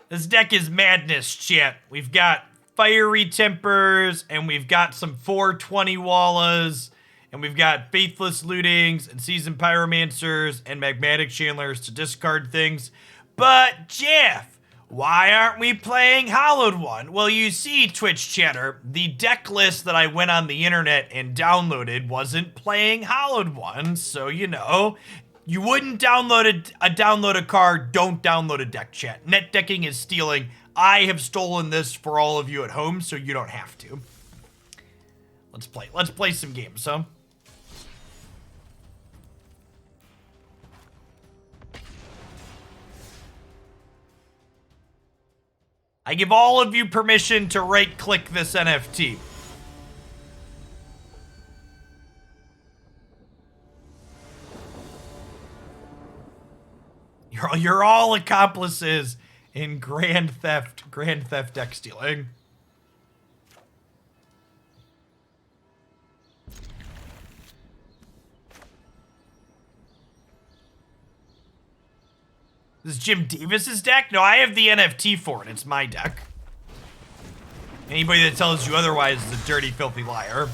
This deck is madness, chat. We've got Fiery Tempers, and we've got some 420 Wallas, and we've got Faithless Lootings, and Seasoned Pyromancers, and Magmatic Chancelers to discard things. But, Jeff, why aren't we playing Hallowed One? Well, you see, Twitch chatter, the deck list that I went on the internet and downloaded wasn't playing Hallowed One, so, you know, you wouldn't download a card, don't download a deck, chat. Net decking is stealing. I have stolen this for all of you at home, so you don't have to. Let's play some games, huh? I give all of you permission to right-click this NFT. You're all accomplices in grand theft deck stealing. This is Jim Davis's deck? No, I have the NFT for it. It's my deck. Anybody that tells you otherwise is a dirty, filthy liar.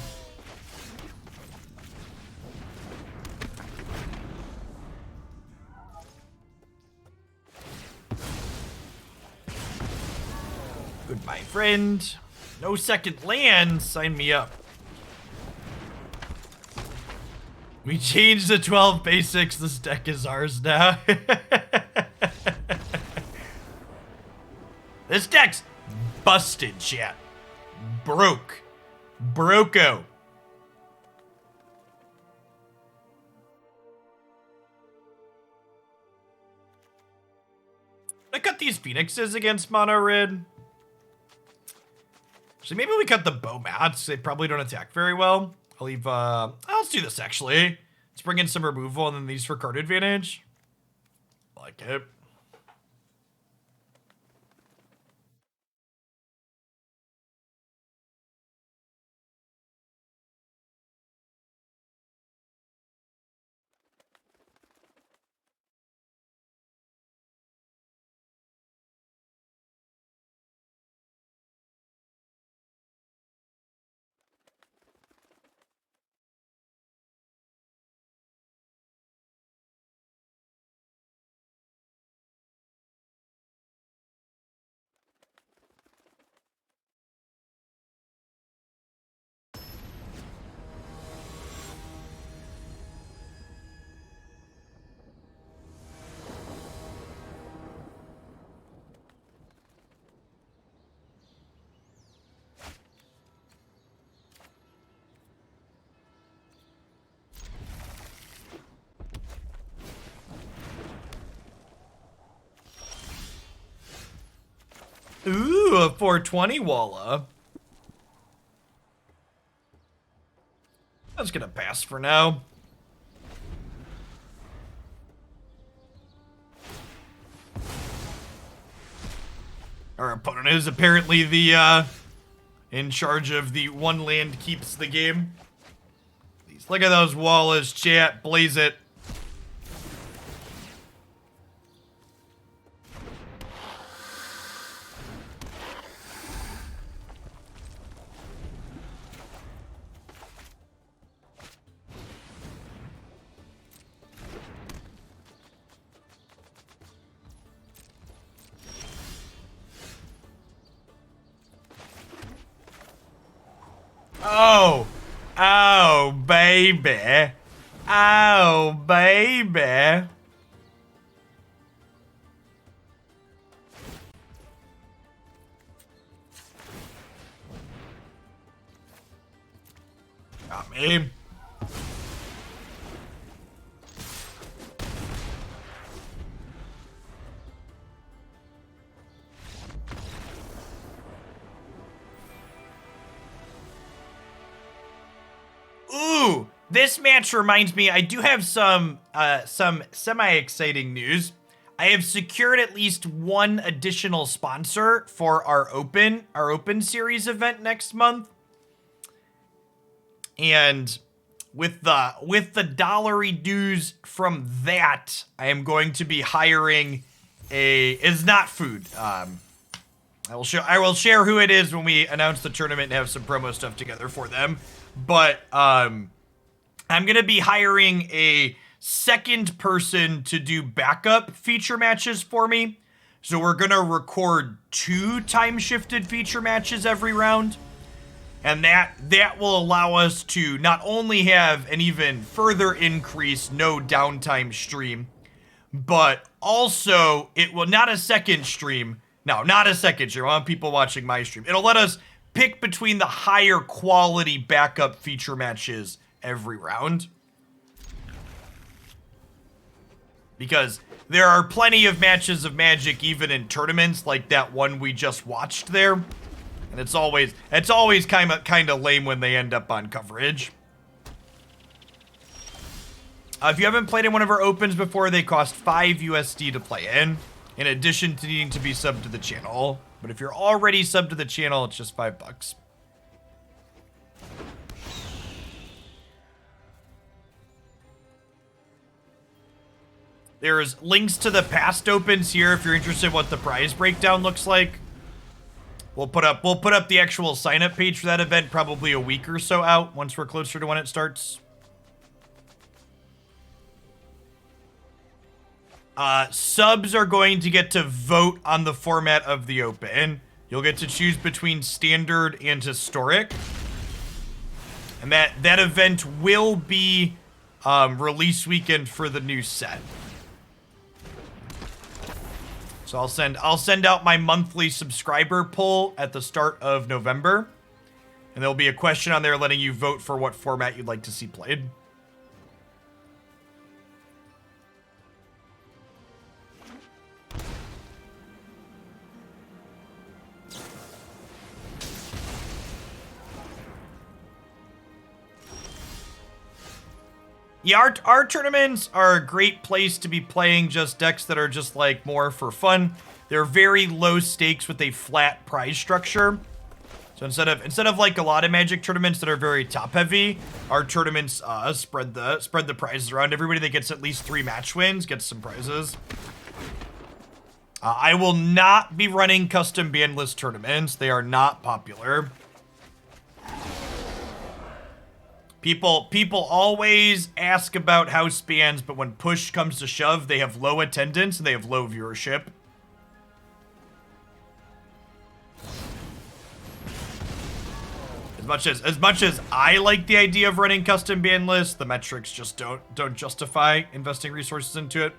Goodbye, friend. No second land. Sign me up. We changed the 12 basics. This deck is ours now. This deck's busted, chat. Broke. Broko. I cut these Phoenixes against Mono Red. So maybe we cut the Bomats. They probably don't attack very well. I'll leave, let's do this, actually. Let's bring in some removal and then these for card advantage. Like it. Ooh, a 420 Walla. That's gonna pass for now. Our opponent is apparently the, in charge of the one land keeps the game. Please, look at those Wallas, chat. Blaze it. Oh, oh, baby. Oh, baby. Got me. Ooh, this match reminds me, I do have some semi-exciting news. I have secured at least one additional sponsor for our open series event next month. And with the dollary dues from that, I am going to be hiring is not food. I will share who it is when we announce the tournament and have some promo stuff together for them. But I'm gonna be hiring a second person to do backup feature matches for me. So we're gonna record 2 time-shifted feature matches every round. And that will allow us to not only have an even further increased no downtime stream, but also it will not a second stream. No, not a second stream. I want people watching my stream. It'll let us pick between the higher quality backup feature matches every round. Because there are plenty of matches of Magic even in tournaments like that one we just watched there. And it's always kind of lame when they end up on coverage. If you haven't played in one of our opens before, they cost 5 USD to play in addition to needing to be subbed to the channel. But if you're already subbed to the channel, it's just $5. There's links to the past opens here if you're interested in what the prize breakdown looks like. We'll put up the actual sign-up page for that event probably a week or so out once we're closer to when it starts. Subs are going to get to vote on the format of the open. You'll get to choose between standard and historic. And that event will be release weekend for the new set. So I'll send out my monthly subscriber poll at the start of November. And there'll be a question on there letting you vote for what format you'd like to see played. Yeah, our tournaments are a great place to be playing just decks that are just like more for fun. They're very low stakes with a flat prize structure. So instead of like a lot of Magic tournaments that are very top heavy, our tournaments spread the prizes around. Everybody that gets at least 3 match wins gets some prizes. I will not be running custom ban list tournaments. They are not popular. People always ask about house bans, but when push comes to shove, they have low attendance and they have low viewership. As much as I like the idea of running custom ban lists, the metrics just don't justify investing resources into it.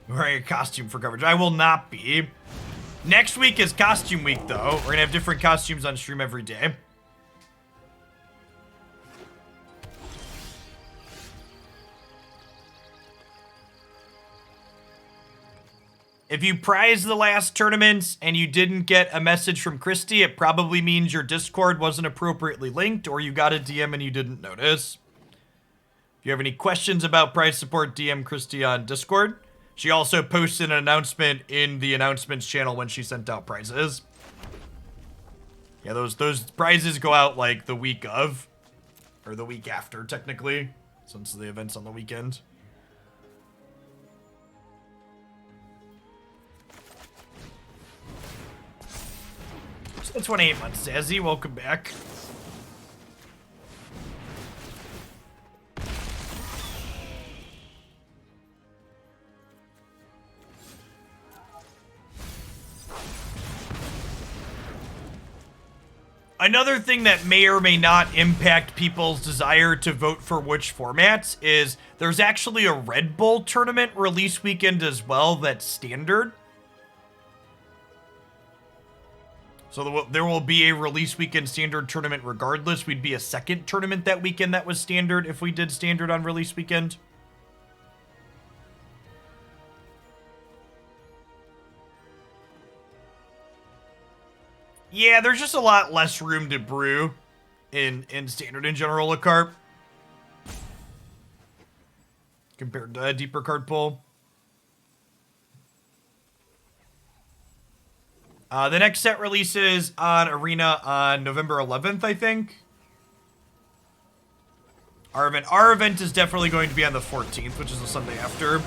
Wearing a costume for coverage. I will not be. Next week is costume week, though. We're gonna have different costumes on stream every day. If you prized the last tournaments and you didn't get a message from Christy, it probably means your Discord wasn't appropriately linked or you got a DM and you didn't notice. If you have any questions about prize support, DM Christy on Discord. She also posted an announcement in the announcements channel when she sent out prizes. Yeah, those prizes go out like the week of, or the week after, technically, since the event's on the weekend. So 28 months, Zazzy, welcome back. Another thing that may or may not impact people's desire to vote for which formats is there's actually a Red Bull tournament release weekend as well that's standard. So there will be a release weekend standard tournament regardless. We'd be a second tournament that weekend that was standard if we did standard on release weekend. Yeah, there's just a lot less room to brew in standard in general a carp compared to a deeper card pool. The next set releases on Arena on November 11th, I think. Our event is definitely going to be on the 14th, which is the Sunday after.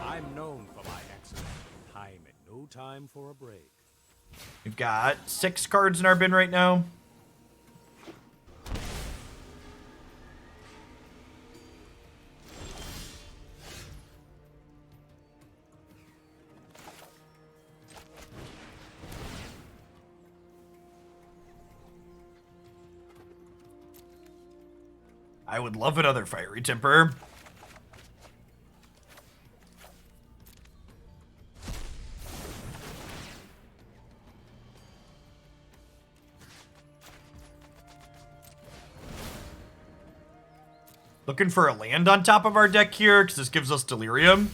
I'm known for my excellent time and no time for a break. We've got 6 cards in our bin right now. I would love another Fiery Temper. Looking for a land on top of our deck here, because this gives us Delirium.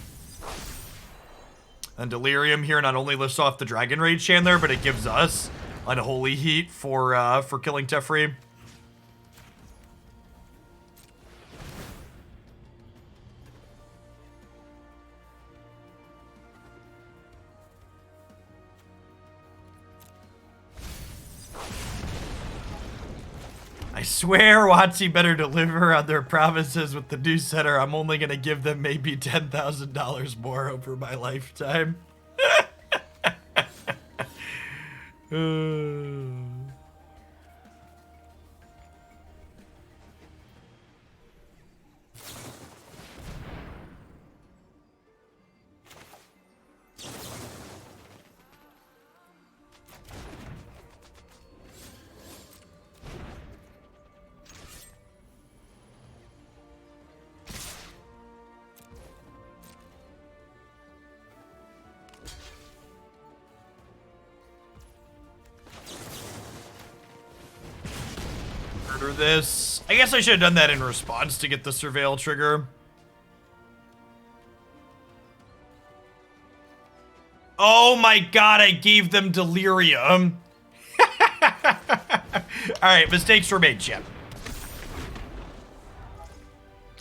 And Delirium here not only lifts off the Dragon Rage Chandler, but it gives us Unholy Heat for killing Teferi. I swear WotC better deliver on their promises with the new center. I'm only going to give them maybe $10,000 more over my lifetime. This. I guess I should have done that in response to get the Surveil trigger. Oh my god, I gave them Delirium. Alright, mistakes were made, chat.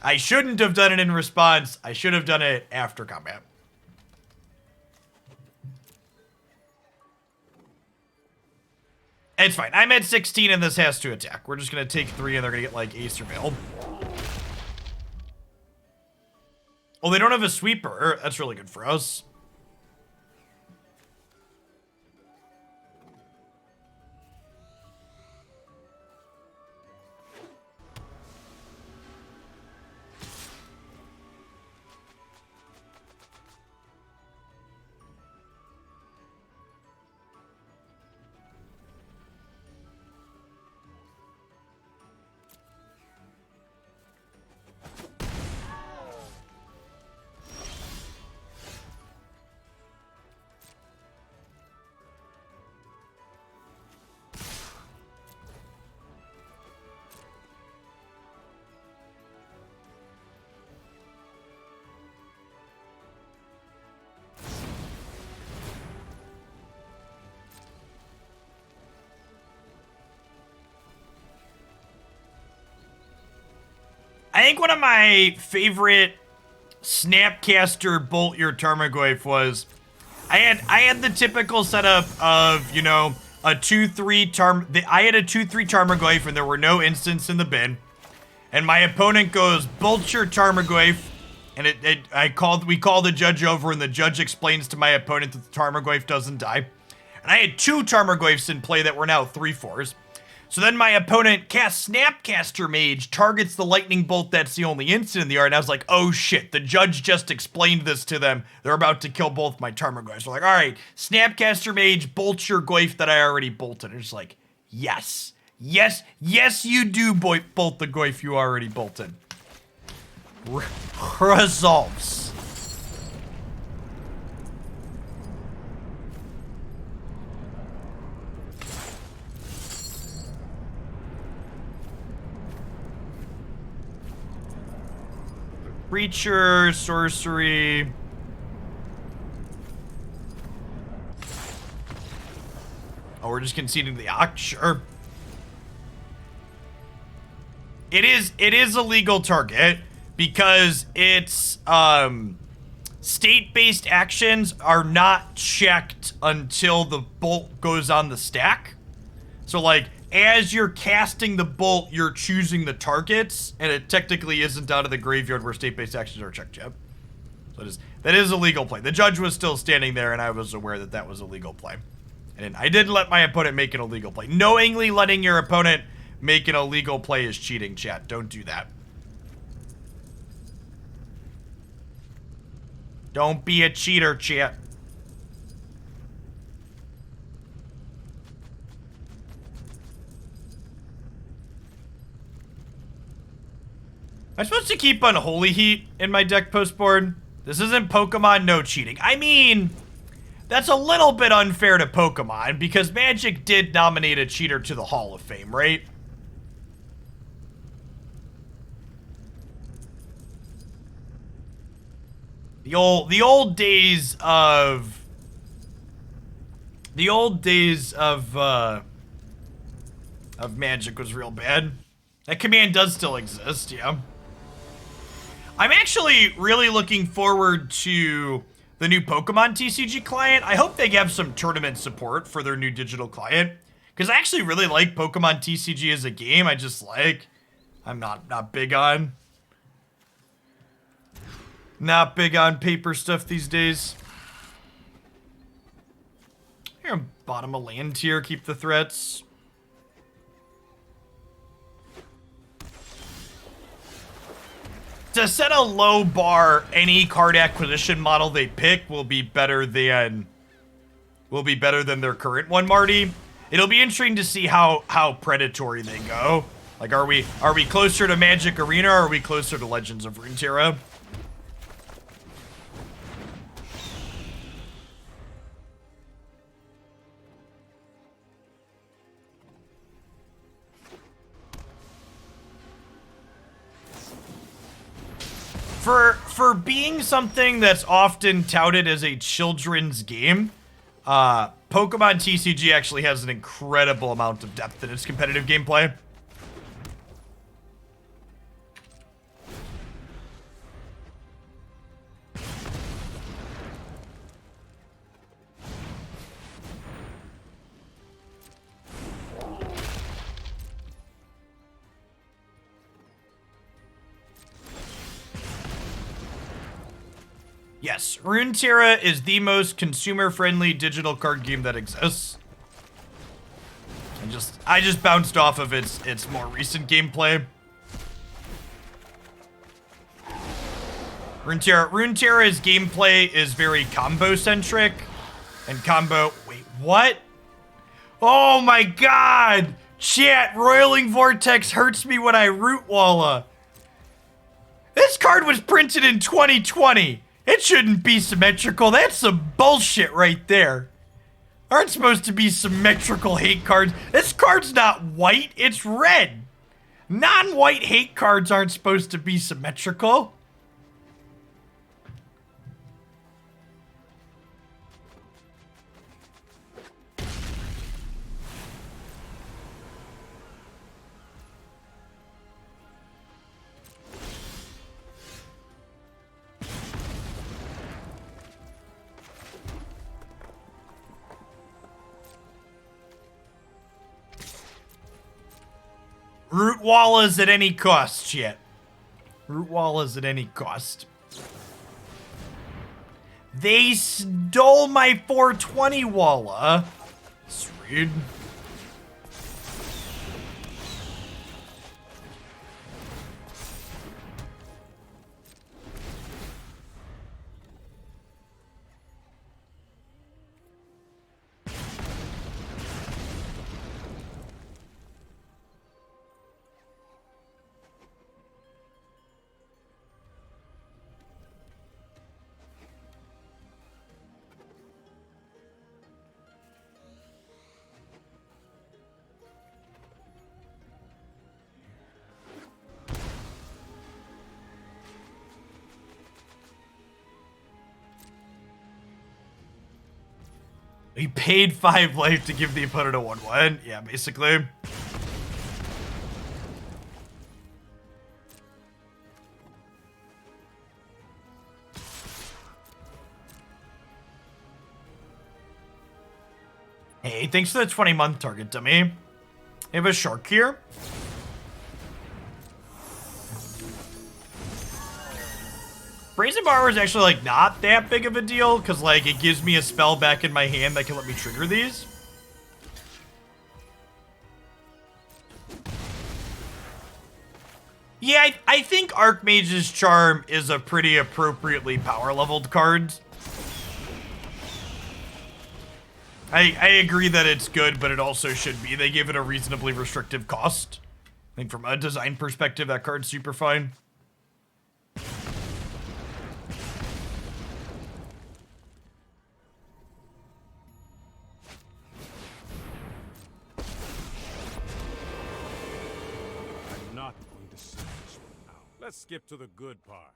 I shouldn't have done it in response. I should have done it after combat. It's fine. I'm at 16 and this has to attack. We're just going to take 3 and they're going to get like a Surveil. Oh, they don't have a sweeper. That's really good for us. I think one of my favorite Snapcaster Bolt Your Tarmogoyf was I had the typical setup of, you know, a 2-3 I had a 2-3 Tarmogoyf and there were no instants in the bin. And my opponent goes, Bolt Your Tarmogoyf, and we call the judge over and the judge explains to my opponent that the Tarmogoyf doesn't die. And I had 2 Tarmogoyfs in play that were now 3/4s. So then my opponent casts Snapcaster Mage, targets the lightning bolt that's the only instant in the art, and I was like, oh shit, the judge just explained this to them. They're about to kill both my Tarmogoyfs. We're like, alright, Snapcaster Mage, bolt your Goyf that I already bolted. And it's like, yes. Yes, yes you do bolt the Goyf you already bolted. Resolves. Breacher, sorcery. Oh, we're just conceding the Ox, sure. It is a legal target because it's state-based actions are not checked until the bolt goes on the stack. So like as you're casting the bolt, you're choosing the targets, and it technically isn't out of the graveyard where state-based actions are checked yet. So that is a legal play. The judge was still standing there, and I was aware that that was a legal play. And I didn't let my opponent make an illegal play. Knowingly letting your opponent make an illegal play is cheating, chat. Don't do that. Don't be a cheater, chat. I'm supposed to keep Unholy Heat in my deck postboard. This isn't Pokemon, no cheating. I mean, that's a little bit unfair to Pokemon because Magic did nominate a cheater to the Hall of Fame, right? The old days of Magic was real bad. That command does still exist, yeah. I'm actually really looking forward to the new Pokemon TCG client. I hope they have some tournament support for their new digital client. Because I actually really like Pokemon TCG as a game. I'm not big on. Not big on paper stuff these days. Here, bottom of land tier, keep the threats. To set a low bar, any card acquisition model they pick will be better than their current one, Marty. It'll be interesting to see how predatory they go. Like, are we closer to Magic Arena or are we closer to Legends of Runeterra? For being something that's often touted as a children's game, Pokemon TCG actually has an incredible amount of depth in its competitive gameplay. Yes, Runeterra is the most consumer-friendly digital card game that exists. I just bounced off of its more recent gameplay. Runeterra's gameplay is very combo-centric. And wait, what? Oh my god! Chat, Roiling Vortex hurts me when I Rootwalla. This card was printed in 2020. It shouldn't be symmetrical. That's some bullshit right there. Aren't supposed to be symmetrical hate cards. This card's not white, it's red. Non-white hate cards aren't supposed to be symmetrical. Rootwallas at any cost, shit. Rootwallas at any cost. They stole my 420 Walla. That's rude. He paid 5 life to give the opponent a 1/1. Yeah, basically. Hey, thanks for the 20-month target, dummy. They have a shark here. Brazen Borrower is actually, like, not that big of a deal, because, like, it gives me a spell back in my hand that can let me trigger these. Yeah, I think Archmage's Charm is a pretty appropriately power-leveled card. I agree that it's good, but it also should be. They give it a reasonably restrictive cost. I think from a design perspective, that card's super fine. I'm not going to see this one now. Let's skip to the good part.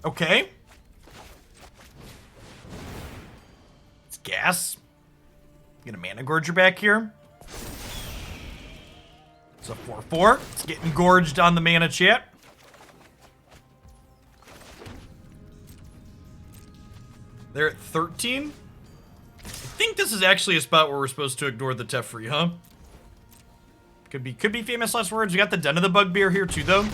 Okay. It's gas. Get a Managorger back here. It's a 4/4. It's getting gorged on the mana, chat. They're at 13. I think this is actually a spot where we're supposed to ignore the Teferi, huh? Could be famous last words. We got the Den of the Bugbear here too, though.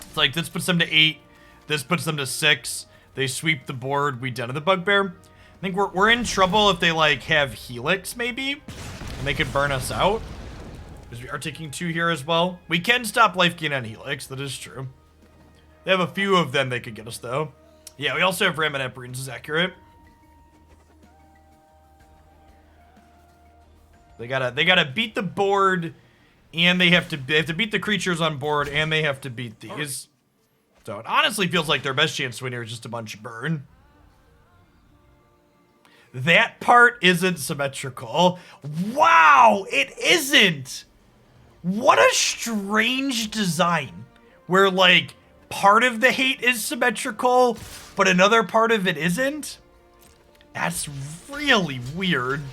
It's like this puts them to 8. This puts them to 6. They sweep the board. We Den of the Bugbear. I think we're in trouble if they like have Helix maybe, and they could burn us out. Because we are taking 2 here as well. We can stop life gain on Helix. That is true. They have a few of them they could get us though. Yeah, we also have Ramunap Ruins is accurate. They gotta beat the board, and they have to beat the creatures on board, and they have to beat these. So it honestly feels like their best chance to win here is just a bunch of burn. That part isn't symmetrical. Wow, it isn't. What a strange design. Where like part of the hate is symmetrical, but another part of it isn't. That's really weird.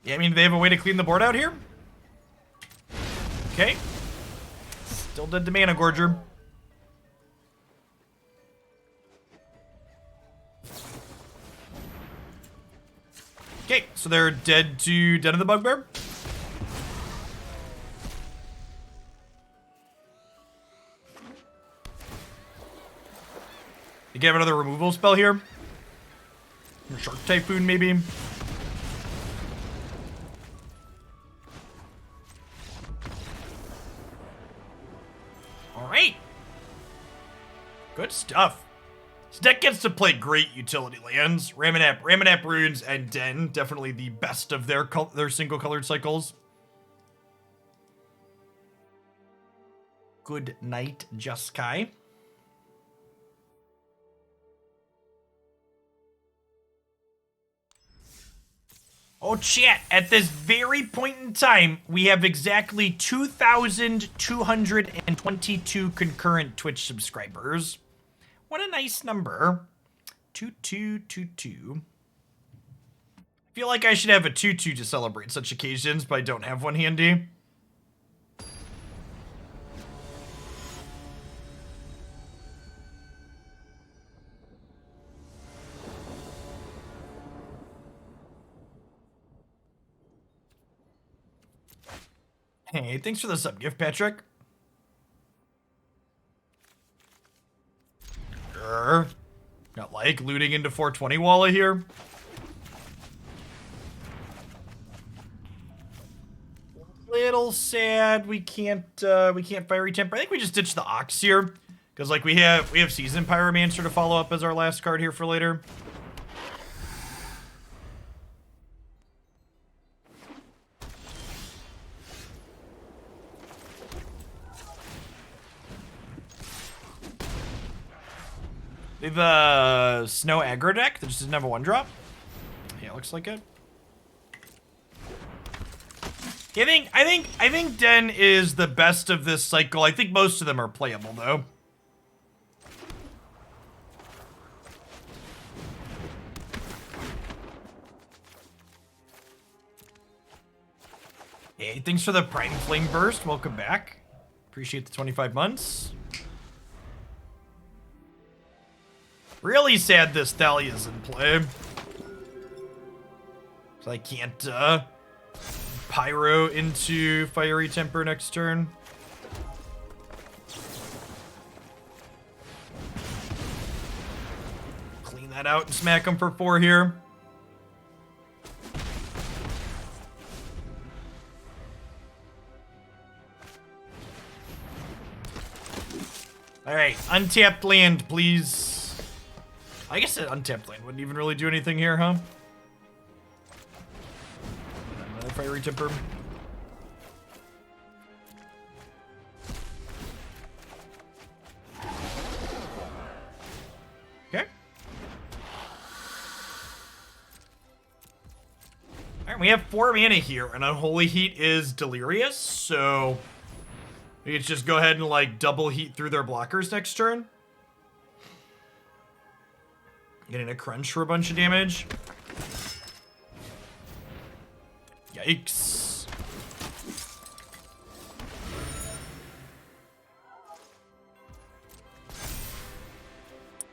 Yeah, I mean, they have a way to clean the board out here. Okay. Still dead to Managorger. Okay, so they're dead to Den of the Bugbear. You can have another removal spell here. Shark Typhoon, maybe. Alright. Good stuff. This deck gets to play great utility lands. Ramunap Ruins, and Den. Definitely the best of their single colored cycles. Good night, Jeskai. Oh, chat, at this very point in time, we have exactly 2,222 concurrent Twitch subscribers. What a nice number. 2222. I feel like I should have a 2-2 to celebrate such occasions, but I don't have one handy. Hey, thanks for the sub gift, Patrick. Not like looting into 420 here. Little sad we can't Fiery Temper. I think we just ditch the Ox here, Because, like, we have Seasoned Pyromancer to follow up as our last card here for later. We have a Snow aggro deck that just doesn't have a 1-drop. Yeah, looks like it. I think Den is the best of this cycle. I think most of them are playable though. Hey, thanks for the Prime Flame Burst. Welcome back. Appreciate the 25 months. Really sad this Thalia's in play. So I can't Pyro into Fiery Temper next turn. Clean that out and smack him for 4 here. Alright, untapped land, please. I guess an untapped land wouldn't even really do anything here, huh? Another Fiery Temper. Okay. Alright, we have 4 mana here, and Unholy Heat is Delirious, so we can just go ahead and, like, double heat through their blockers next turn. Getting a crunch for a bunch of damage. Yikes.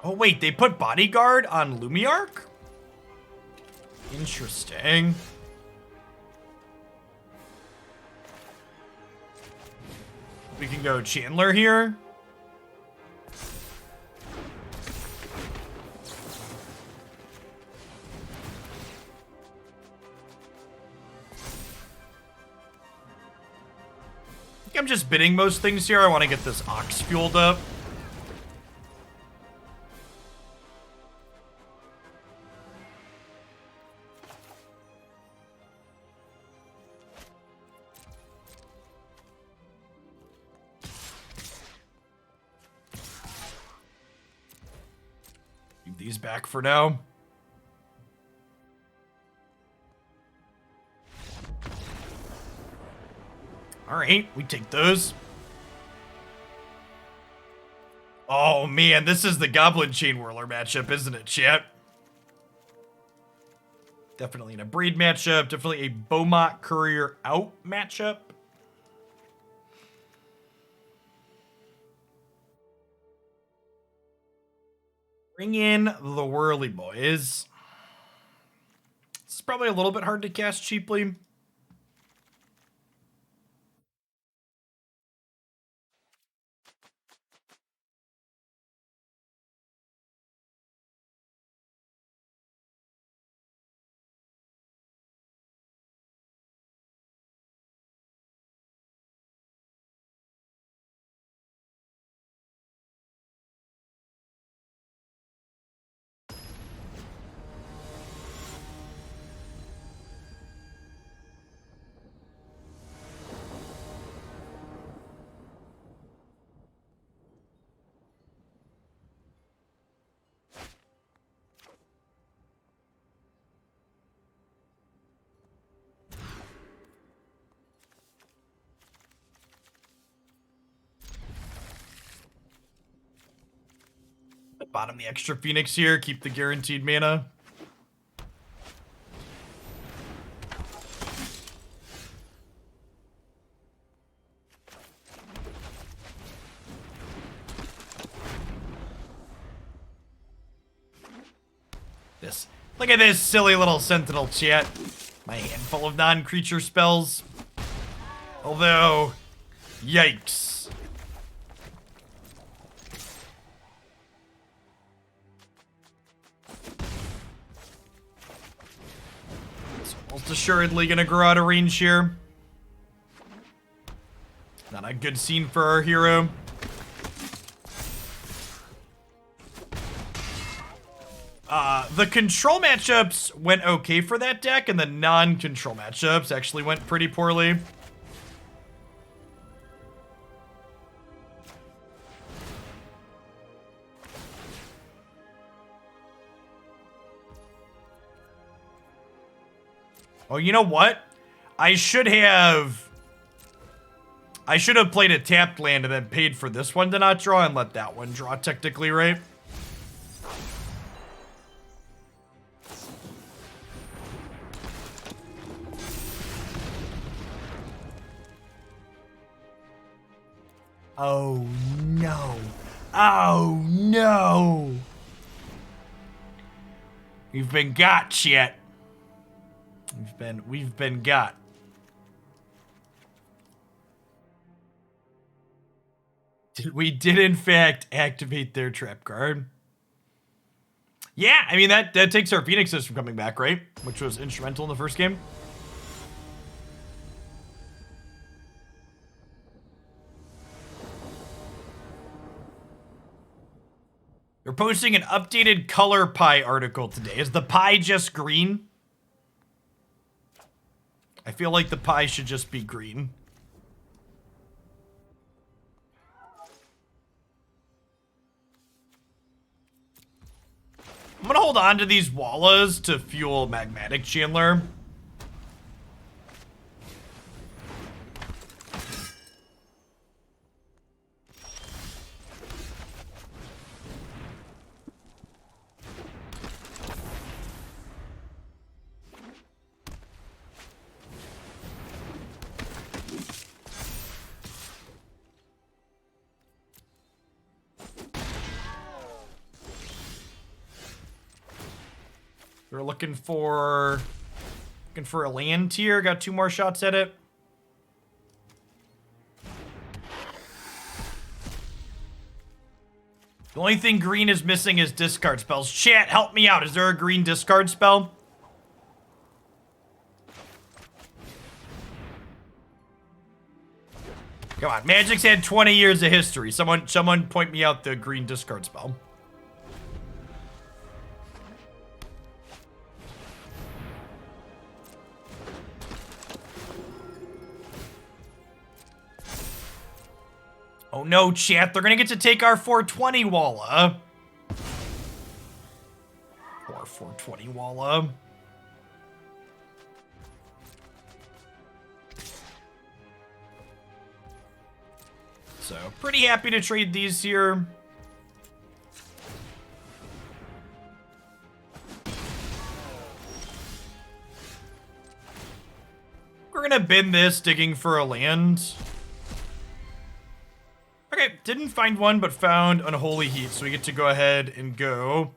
Oh wait, they put Bodyguard on Lumiarch? Interesting. We can go Chandler here. I'm just bidding most things here. I want to get this Ox fueled up. Leave these back for now. Alright, we take those. Oh man, this is the Goblin Chainwhirler matchup, isn't it, chat? Definitely an Abrade matchup, definitely a Bomat Courier out matchup. Bring in the Whirly Boys. This is probably a little bit hard to cast cheaply. Bottom the extra Phoenix here, keep the guaranteed mana. This. Look at this silly little Sentinel, chat. My handful of non-creature spells. Although, yikes. Almost assuredly gonna grow out of range here. Not a good scene for our hero. The control matchups went okay for that deck, and the non-control matchups actually went pretty poorly. Oh, you know what? I should have played a tapped land and then paid for this one to not draw and let that one draw technically, right? Oh no. Oh no. We've been got, chat. We've been got. We did in fact activate their trap card. Yeah, I mean that takes our Phoenixes from coming back, right? Which was instrumental in the first game. They're posting an updated color pie article today. Is the pie just green? I feel like the pie should just be green. I'm gonna hold on to these Wallas to fuel Magmatic Channeler. We're looking for a land tier. Got 2 more shots at it. The only thing green is missing is discard spells. Chat, help me out. Is there a green discard spell? Come on, Magic's had 20 years of history. Someone point me out the green discard spell. Oh no, chat, they're gonna get to take our 420 Walla. Or 420 Walla. So, pretty happy to trade these here. We're gonna bin this, digging for a land. Okay, didn't find one, but found Unholy Heat, so we get to go ahead and go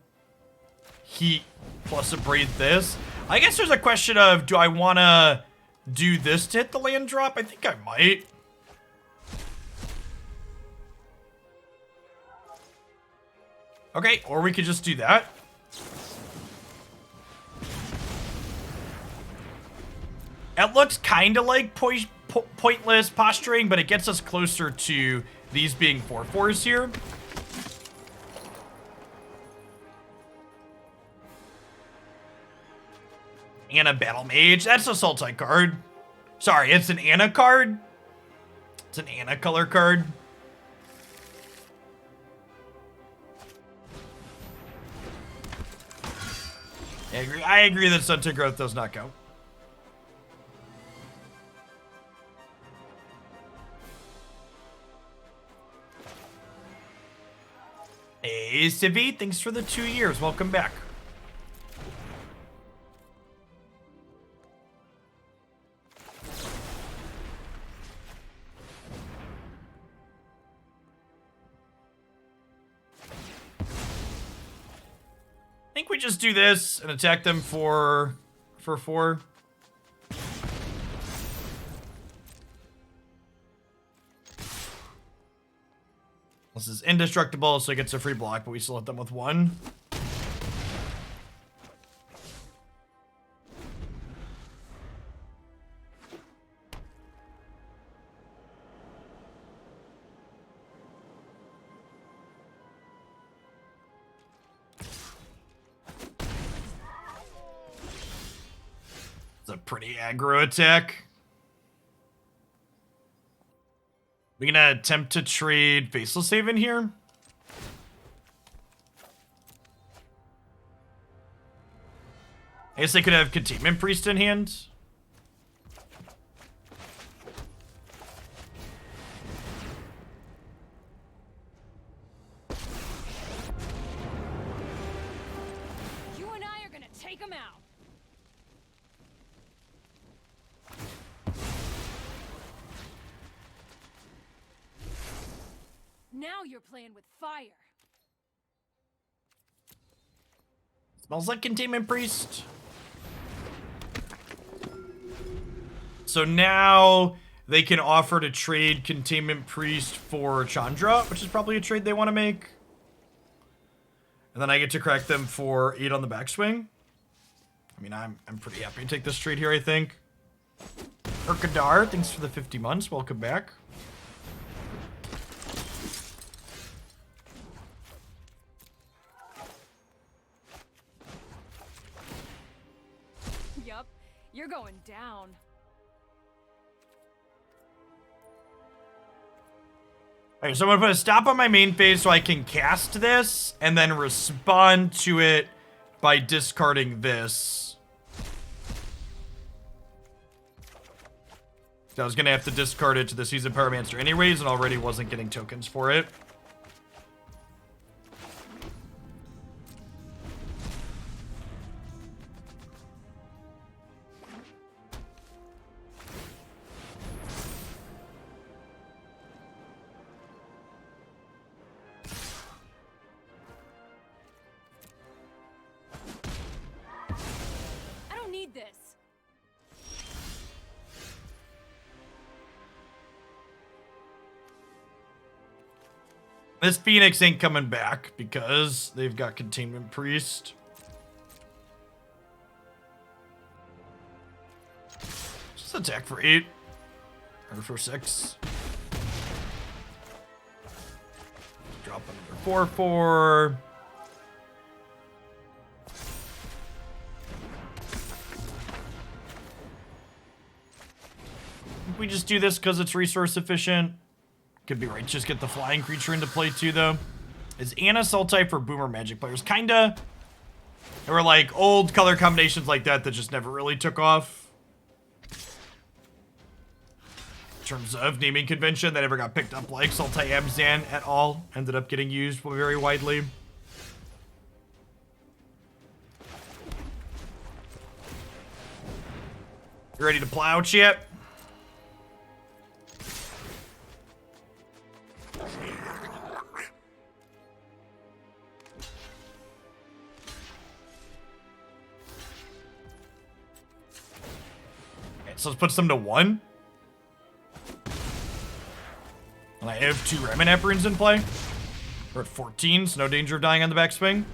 Heat plus Abrade this. I guess there's a question of, do I want to do this to hit the land drop? I think I might. Okay, or we could just do that. It looks kind of like pointless posturing, but it gets us closer to these being 4/4s here. Anna Battle Mage. That's a Sultai card. Sorry, it's an Anna card. It's an Anna color card. I agree that Sunset Growth does not count. Hey, Civi, thanks for the 2 years. Welcome back. I think we just do this and attack them for 4. This is indestructible, so it gets a free block, but we still hit them with 1. It's a pretty aggro attack. We're gonna attempt to trade Faceless Haven here. I guess they could have Containment Priest in hand. You and I are gonna take them out. Now you're playing with fire. Smells like Containment Priest. So now they can offer to trade Containment Priest for Chandra, which is probably a trade they want to make. And then I get to crack them for 8 on the backswing. I mean, I'm pretty happy to take this trade here, I think. Urkadar, thanks for the 50 months. Welcome back. Yup, you're going down. Alright, so I'm gonna put a stop on my main phase so I can cast this and then respond to it by discarding this. So I was gonna have to discard it to the Seasoned Pyromancer anyways, and already wasn't getting tokens for it. I don't need this. This Phoenix ain't coming back because they've got Containment Priest. Just attack for 8. Or for 6. Drop another 4/4. We just do this because it's resource efficient. Could be right. Just get the flying creature into play too, though. Is Anna Sultai for Boomer Magic players? Kinda. There were like old color combinations like that that just never really took off. In terms of naming convention, that ever got picked up like Sultai Abzan at all. Ended up getting used very widely. You ready to plow, Chip? So let's put some to 1. And I have 2 Ramunap Ruins in play. We're at 14, so no danger of dying on the backswing.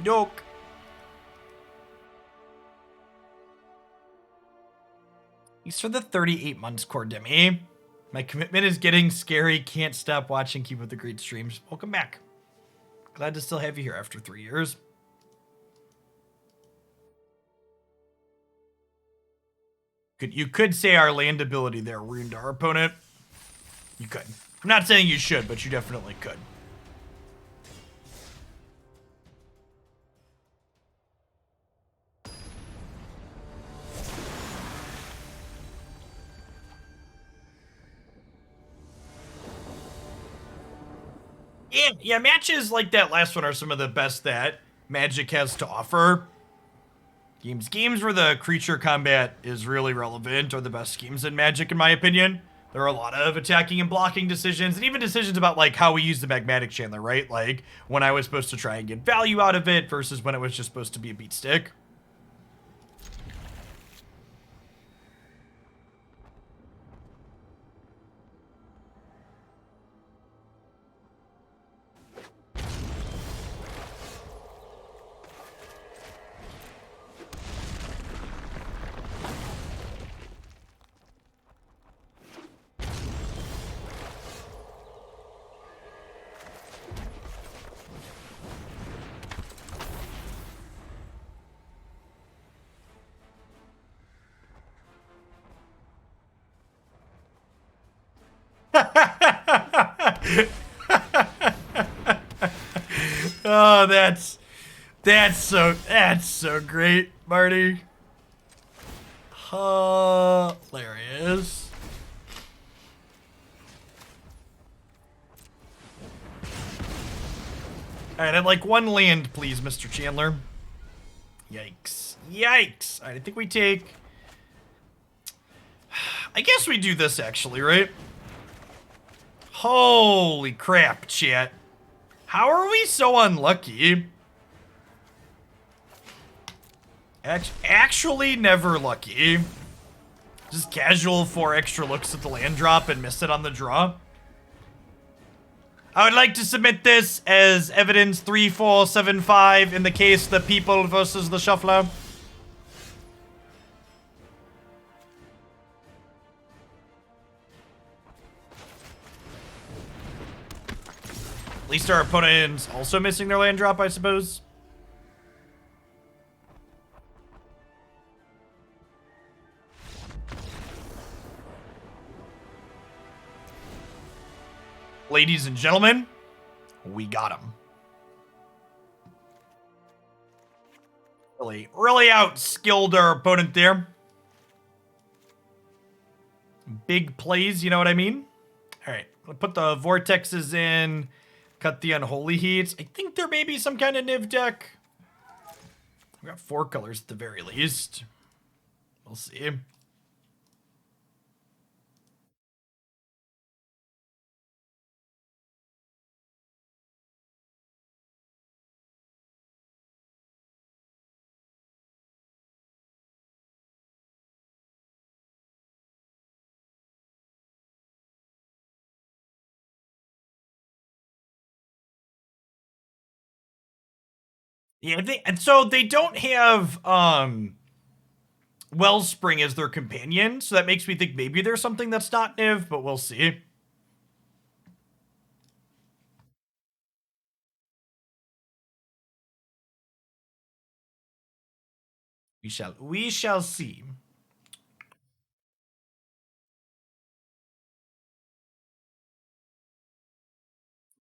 Doke. Thanks for the 38 months, Core Demi. My commitment is getting scary. Can't stop watching. Keep up the great streams. Welcome back. Glad to still have you here after 3 years. You could say our land ability there ruined our opponent. You could. I'm not saying you should, but you definitely could. Yeah, matches like that last one are some of the best that Magic has to offer. Games where the creature combat is really relevant are the best schemes in Magic, in my opinion. There are a lot of attacking and blocking decisions, and even decisions about like how we use the Magmatic Channeler, right? Like when I was supposed to try and get value out of it versus when it was just supposed to be a beat stick. Oh, that's so great, Marty. Hilarious. Alright, I'd like one land, please, Mr. Chandler. Yikes. Yikes. Alright, I think we take... I guess we do this, actually, right? Holy crap, chat. How are we so unlucky? Actually never lucky. Just casual 4 extra looks at the land drop and miss it on the draw. I would like to submit this as evidence 3475 in the case the people versus the shuffler. At least our opponent's also missing their land drop, I suppose. Ladies and gentlemen, we got him. Really out-skilled our opponent there. Big plays, you know what I mean? Alright, I'll put the Vortexes in, cut the Unholy Heats. I think there may be some kind of Niv deck. We've got 4 colors at the very least. We'll see. Yeah, and so they don't have Wellspring as their companion, so that makes me think maybe there's something that's not Niv, but we'll see. We shall see.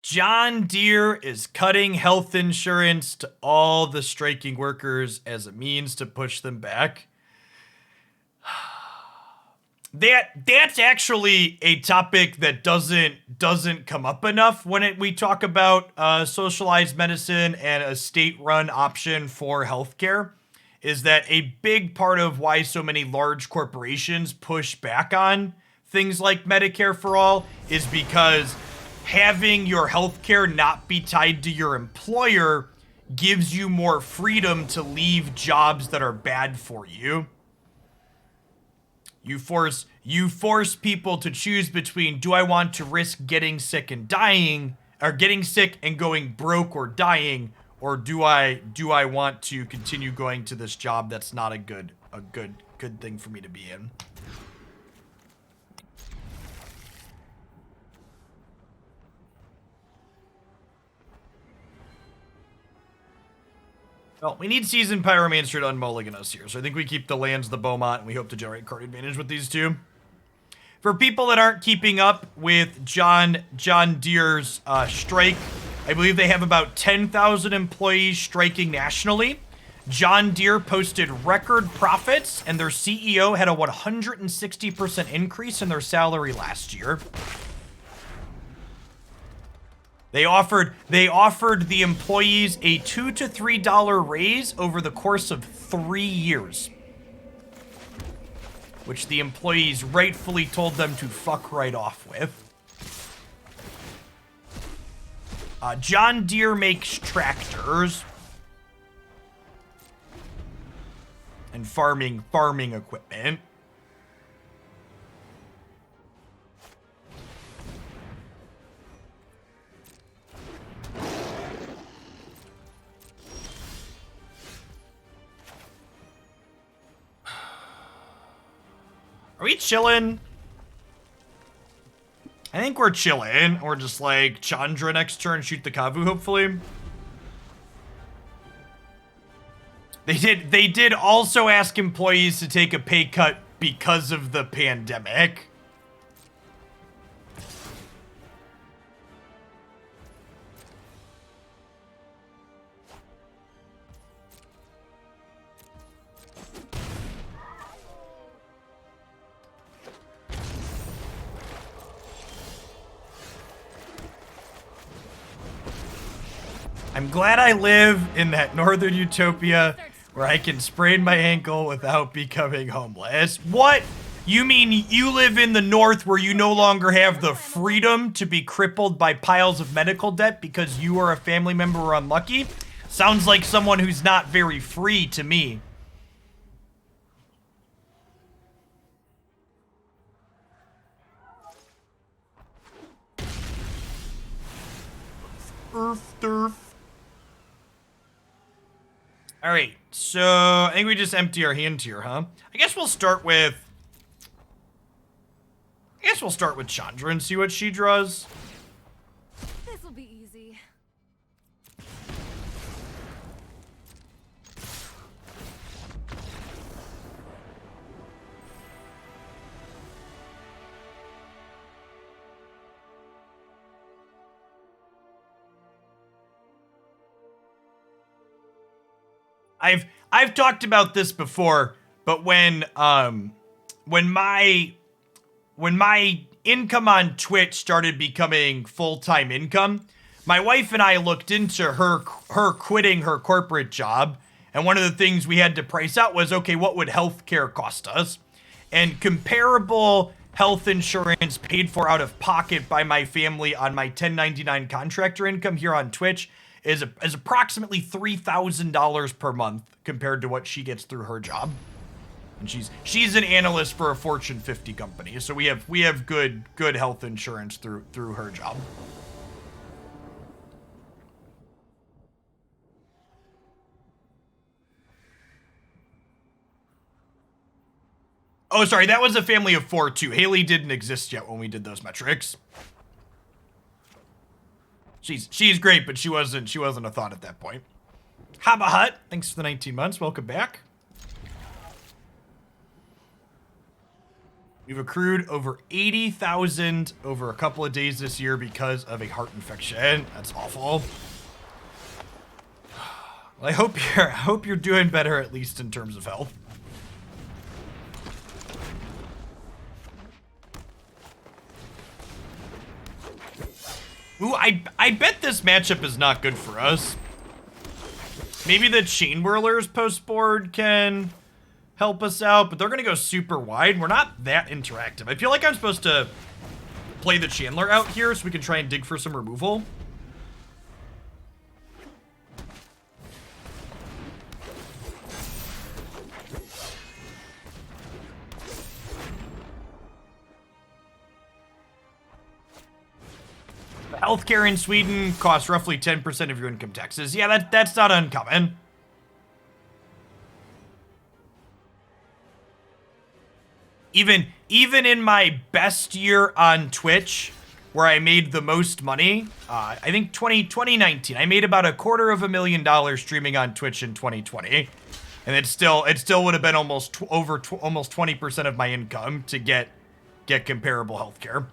John Deere is cutting health insurance to all the striking workers as a means to push them back. That's actually a topic that doesn't come up enough when we talk about socialized medicine and a state-run option for healthcare. Is that a big part of why so many large corporations push back on things like Medicare for All is because having your healthcare not be tied to your employer gives you more freedom to leave jobs that are bad for you. You force people to choose between, do I want to risk getting sick and dying, or getting sick and going broke or dying, or do I want to continue going to this job that's not a good thing for me to be in? Well, we need Seasoned Pyromancer to unmulligan us here, so I think we keep the lands, the Bomat, and we hope to generate card advantage with these two. For people that aren't keeping up with John Deere's strike, I believe they have about 10,000 employees striking nationally. John Deere posted record profits, and their CEO had a 160% increase in their salary last year. They offered the employees a $2 to $3 raise over the course of 3 years, which the employees rightfully told them to fuck right off with. John Deere makes tractors and farming equipment. Are we chilling? I think we're chilling. Or just like Chandra next turn, shoot the Kavu, hopefully. They did also ask employees to take a pay cut because of the pandemic. I'm glad I live in that northern utopia where I can sprain my ankle without becoming homeless. What? You mean you live in the north where you no longer have the freedom to be crippled by piles of medical debt because you are a family member or unlucky? Sounds like someone who's not very free to me. Durf. All right, so I think we just empty our hand here, huh? I guess we'll start with Chandra and see what she draws. This'll be easy. I've talked about this before, but when my income on Twitch started becoming full-time income, my wife and I looked into her quitting her corporate job, and one of the things we had to price out was, okay, what would healthcare cost us? And comparable health insurance paid for out of pocket by my family on my 1099 contractor income here on Twitch is approximately $3,000 per month compared to what she gets through her job. And she's an analyst for a Fortune 50 company, so we have good health insurance through her job. Oh, sorry, that was a family of 4 too. Haley didn't exist yet when we did those metrics. She's great, but she wasn't a thought at that point. Haba Hut, thanks for the 19 months. Welcome back. We've accrued over 80,000 over a couple of days this year because of a heart infection. That's awful. Well, I hope you're doing better, at least in terms of health. Ooh, I bet this matchup is not good for us. Maybe the Chainwhirler's post board can help us out, but they're gonna go super wide. We're not that interactive. I feel like I'm supposed to play the Channeler out here so we can try and dig for some removal. Healthcare in Sweden costs roughly 10% of your income taxes. Yeah, that's not uncommon. Even in my best year on Twitch, where I made the most money, I think 2019, I made about $250,000 streaming on Twitch in 2020, and it still would have been almost 20% of my income to get comparable healthcare.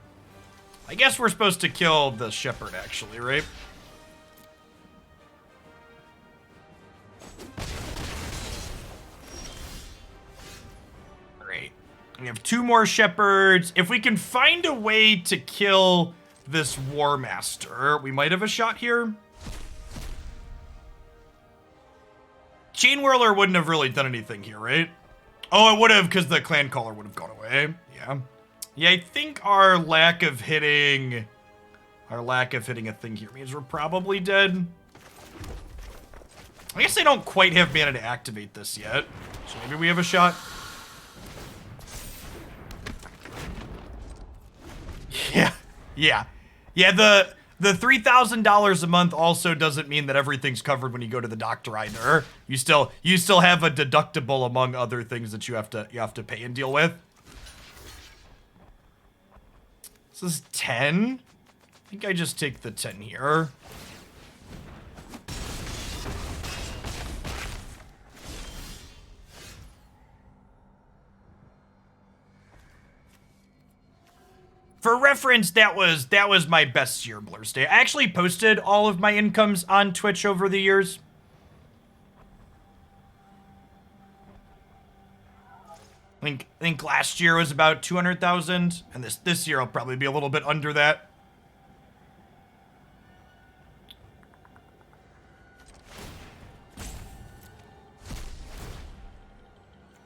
I guess we're supposed to kill the shepherd, actually, right? Great. We have 2 more shepherds. If we can find a way to kill this War Master, we might have a shot here. Chainwhirler wouldn't have really done anything here, right? Oh, it would have, because the clan caller would have gone away. Yeah. Yeah, I think our lack of hitting a thing here means we're probably dead. I guess I don't quite have mana to activate this yet, so maybe we have a shot. Yeah. The $3,000 a month also doesn't mean that everything's covered when you go to the doctor either. You still have a deductible among other things that you have to pay and deal with. This is 10. I think I just take the 10 here. For reference, that was my best year, Blur's Day. I actually posted all of my incomes on Twitch over the years. I think last year was about 200,000, and this year I'll probably be a little bit under that.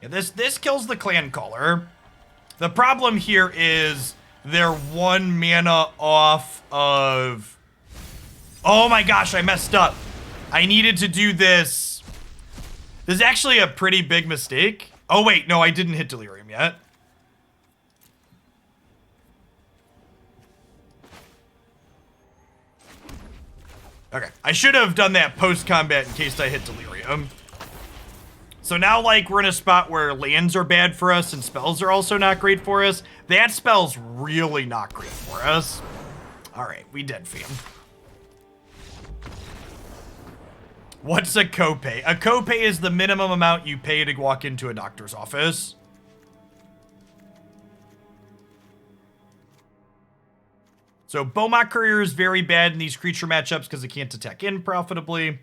Yeah, this kills the Clan Caller. The problem here is they're 1 mana off of... Oh my gosh, I messed up. I needed to do this. This is actually a pretty big mistake. Oh wait, no, I didn't hit Delirium yet. Okay, I should have done that post-combat in case I hit Delirium. So now, like, we're in a spot where lands are bad for us and spells are also not great for us. That spell's really not great for us. All right, we dead fam. What's a copay? A copay is the minimum amount you pay to walk into a doctor's office. So Bomat Courier is very bad in these creature matchups because it can't attack in profitably.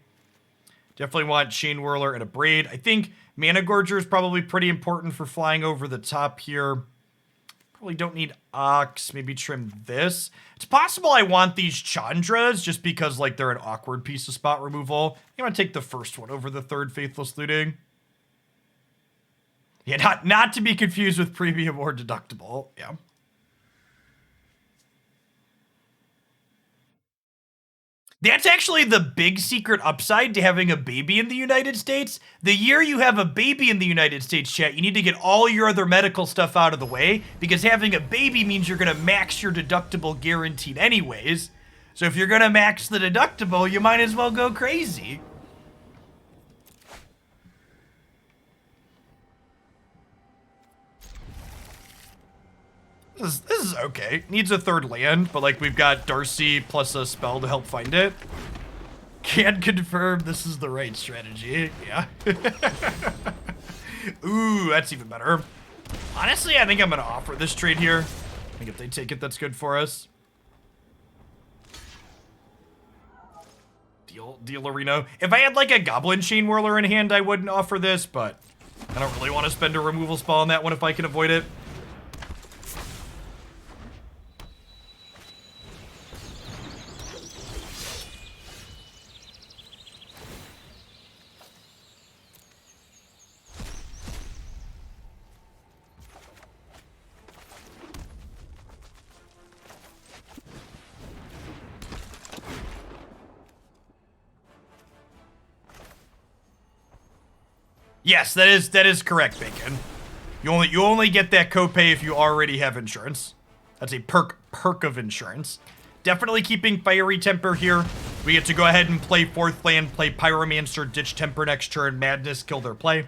Definitely want Chainwhirler and Abrade. I think Managorger is probably pretty important for flying over the top here. Probably don't need Ox. Maybe trim this. It's possible I want these Chandras just because, like, they're an awkward piece of spot removal. You want to take the first one over the third Faithless Looting. Yeah, not to be confused with premium or deductible. Yeah. That's actually the big secret upside to having a baby in the United States. The year you have a baby in the United States, chat, you need to get all your other medical stuff out of the way because having a baby means you're going to max your deductible guaranteed anyways. So if you're going to max the deductible, you might as well go crazy. This is okay. Needs a third land, but like we've got Darcy plus a spell to help find it. Can confirm this is the right strategy. Yeah. Ooh, that's even better. Honestly, I think I'm gonna offer this trade here. I think if they take it, that's good for us. Deal Arena. If I had like a Goblin Chainwhirler in hand, I wouldn't offer this, but I don't really want to spend a removal spell on that one if I can avoid it. Yes, that is correct, Bacon. You only get that copay if you already have insurance. That's a perk of insurance. Definitely keeping Fiery Temper here. We get to go ahead and play 4th land, play Pyromancer, ditch Temper next turn, Madness, kill their play.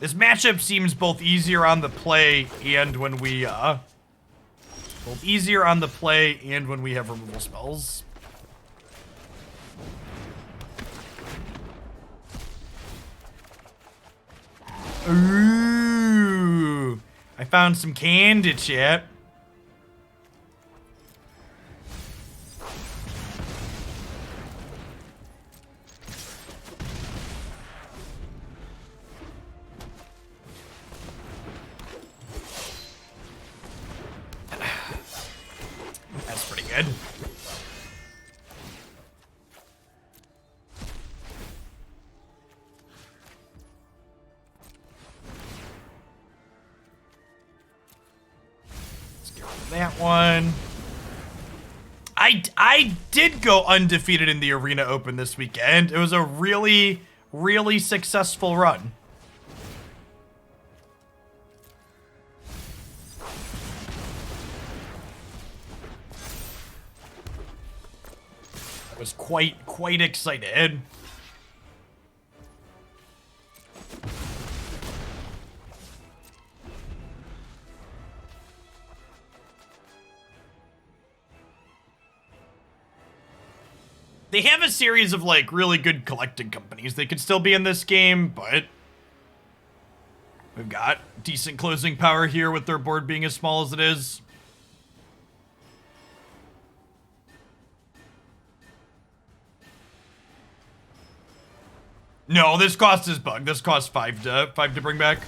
This matchup seems both easier on the play and when we have removal spells. Ooh, I found some candy, chat. That's pretty good. That one. I did go undefeated in the Arena Open this weekend. It was a really, really successful run. I was quite excited. They have a series of, like, really good collecting companies. They could still be in this game, but we've got decent closing power here with their board being as small as it is. No, this cost is bug. This costs 5 to bring back.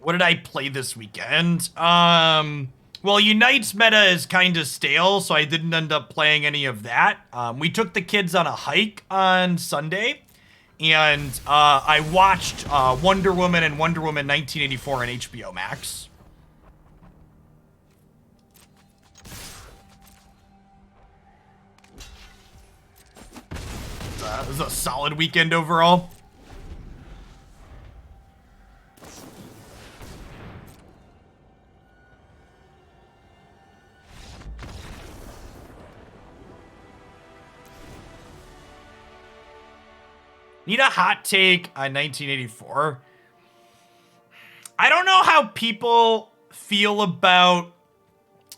What did I play this weekend? Well, Unite's meta is kind of stale, so I didn't end up playing any of that. We took the kids on a hike on Sunday, and I watched Wonder Woman and Wonder Woman 1984 on HBO Max. It was a solid weekend overall. Need a hot take on 1984. I don't know how people feel about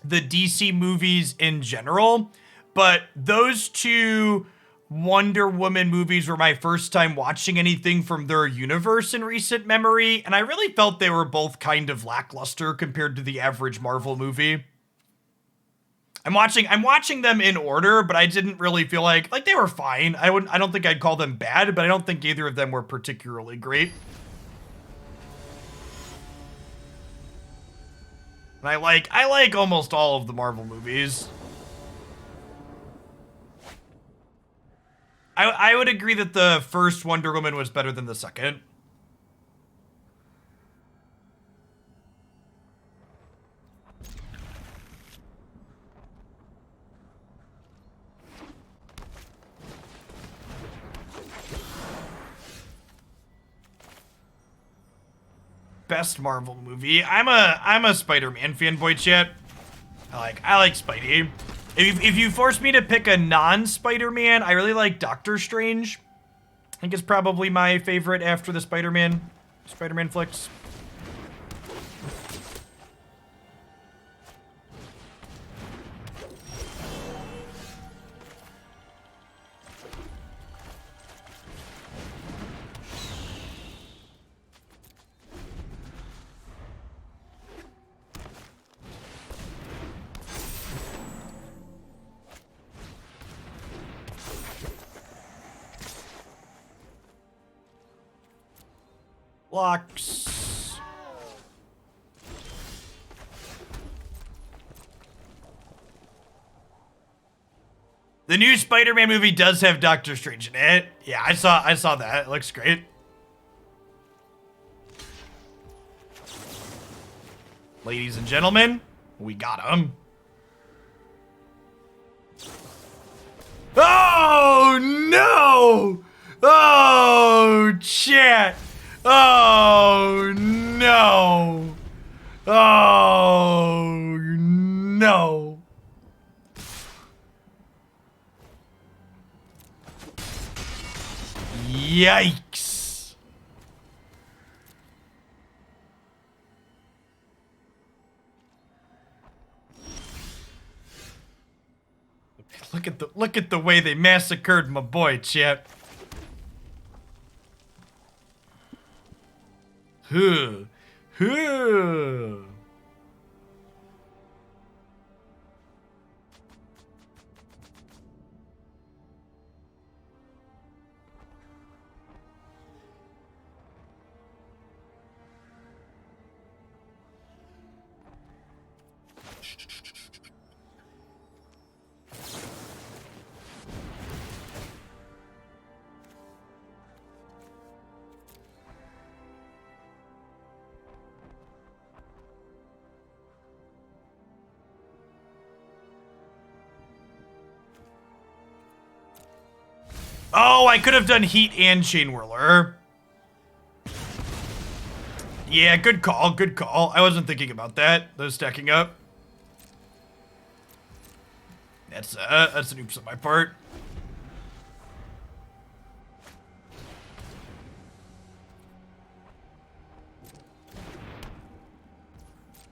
the DC movies in general, but those two Wonder Woman movies were my first time watching anything from their universe in recent memory, and I really felt they were both kind of lackluster compared to the average Marvel movie. I'm watching them in order, but I didn't really feel like they were fine. I don't think I'd call them bad, but I don't think either of them were particularly great. And I like almost all of the Marvel movies. I would agree that the first Wonder Woman was better than the second. Best Marvel movie. I'm a Spider-Man fanboy, chat. I like Spidey. If you force me to pick a non-Spider-Man, I really like Doctor Strange. I think it's probably my favorite after the Spider-Man flicks. Locks. The new Spider-Man movie does have Doctor Strange in it. Yeah, I saw that. It looks great. Ladies and gentlemen, we got him. Oh no! Oh, chat. Oh, no. Oh, no. Yikes. Look at the way they massacred my boy, chat. Huh. Huh. Oh, I could have done Heat and Chainwhirler. Yeah, good call, good call. I wasn't thinking about that. Those stacking up. That's an oops on my part.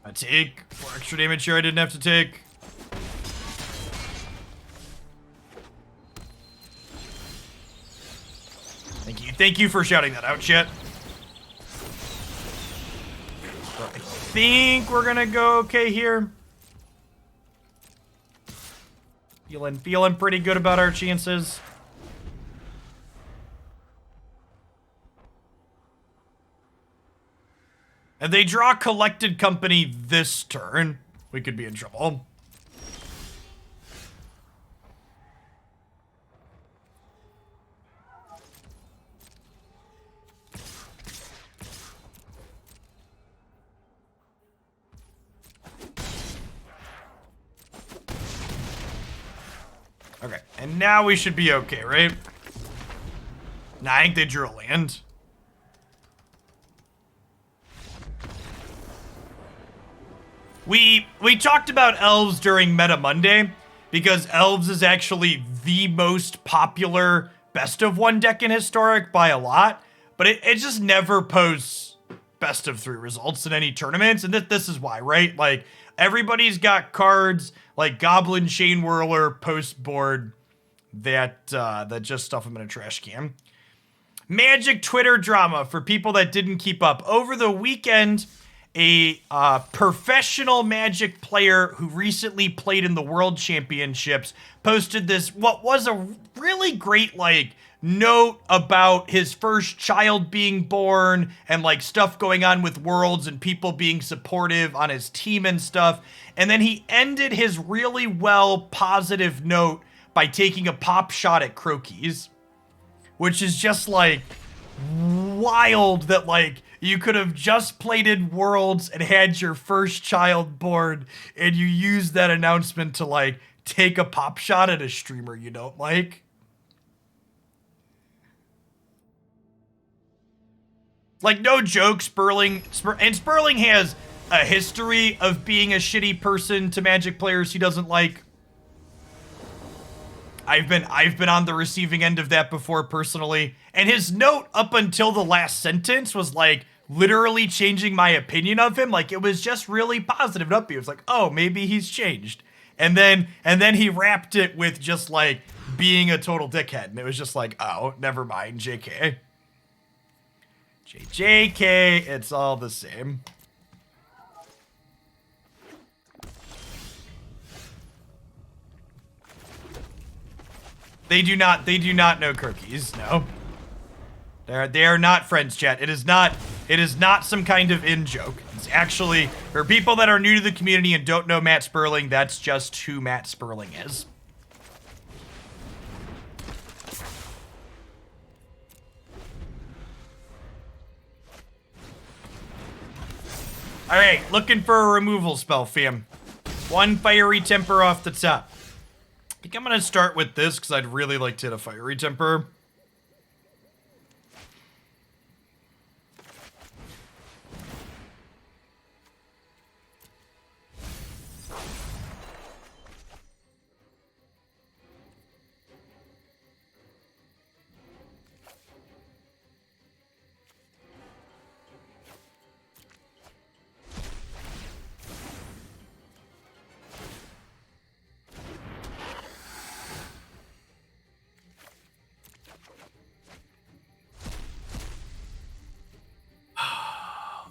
I take 4 extra damage here I didn't have to take. Thank you for shouting that out, chat. So I think we're gonna go okay here. Feeling pretty good about our chances. And they draw Collected Company this turn. we could be in trouble. Okay, and now we should be okay, right? Nah, I think they drew a land. We talked about elves during Meta Monday because elves is actually the most popular best of one deck in Historic by a lot, but it just never posts best of 3 results in any tournaments, and this is why, right? Like, everybody's got cards like Goblin Chainwhirler post board that just stuff them in a trash can. Magic Twitter drama for people that didn't keep up. Over the weekend, a professional Magic player who recently played in the World Championships posted this, what was a really great, like, note about his first child being born and, like, stuff going on with Worlds and people being supportive on his team and stuff. And then he ended his really well positive note by taking a pop shot at Croakies, which is just, like, wild that, like, you could have just played in Worlds and had your first child born, and you used that announcement to, like, take a pop shot at a streamer you don't like. Like, no joke, Sperling has a history of being a shitty person to Magic players he doesn't like. I've been on the receiving end of that before personally, and his note up until the last sentence was, like, literally changing my opinion of him. Like, it was just really positive and upbeat. It was like, oh, maybe he's changed. And then he wrapped it with just, like, being a total dickhead, and it was just like, oh, never mind, JK. JK, it's all the same. They do not know cookies, no. They are not friends, chat. It is not some kind of in-joke. It's actually, for people that are new to the community and don't know Matt Sperling, that's just who Matt Sperling is. Alright, looking for a removal spell, fam. 1 Fiery Temper off the top. I think I'm gonna start with this because I'd really like to hit a Fiery Temper.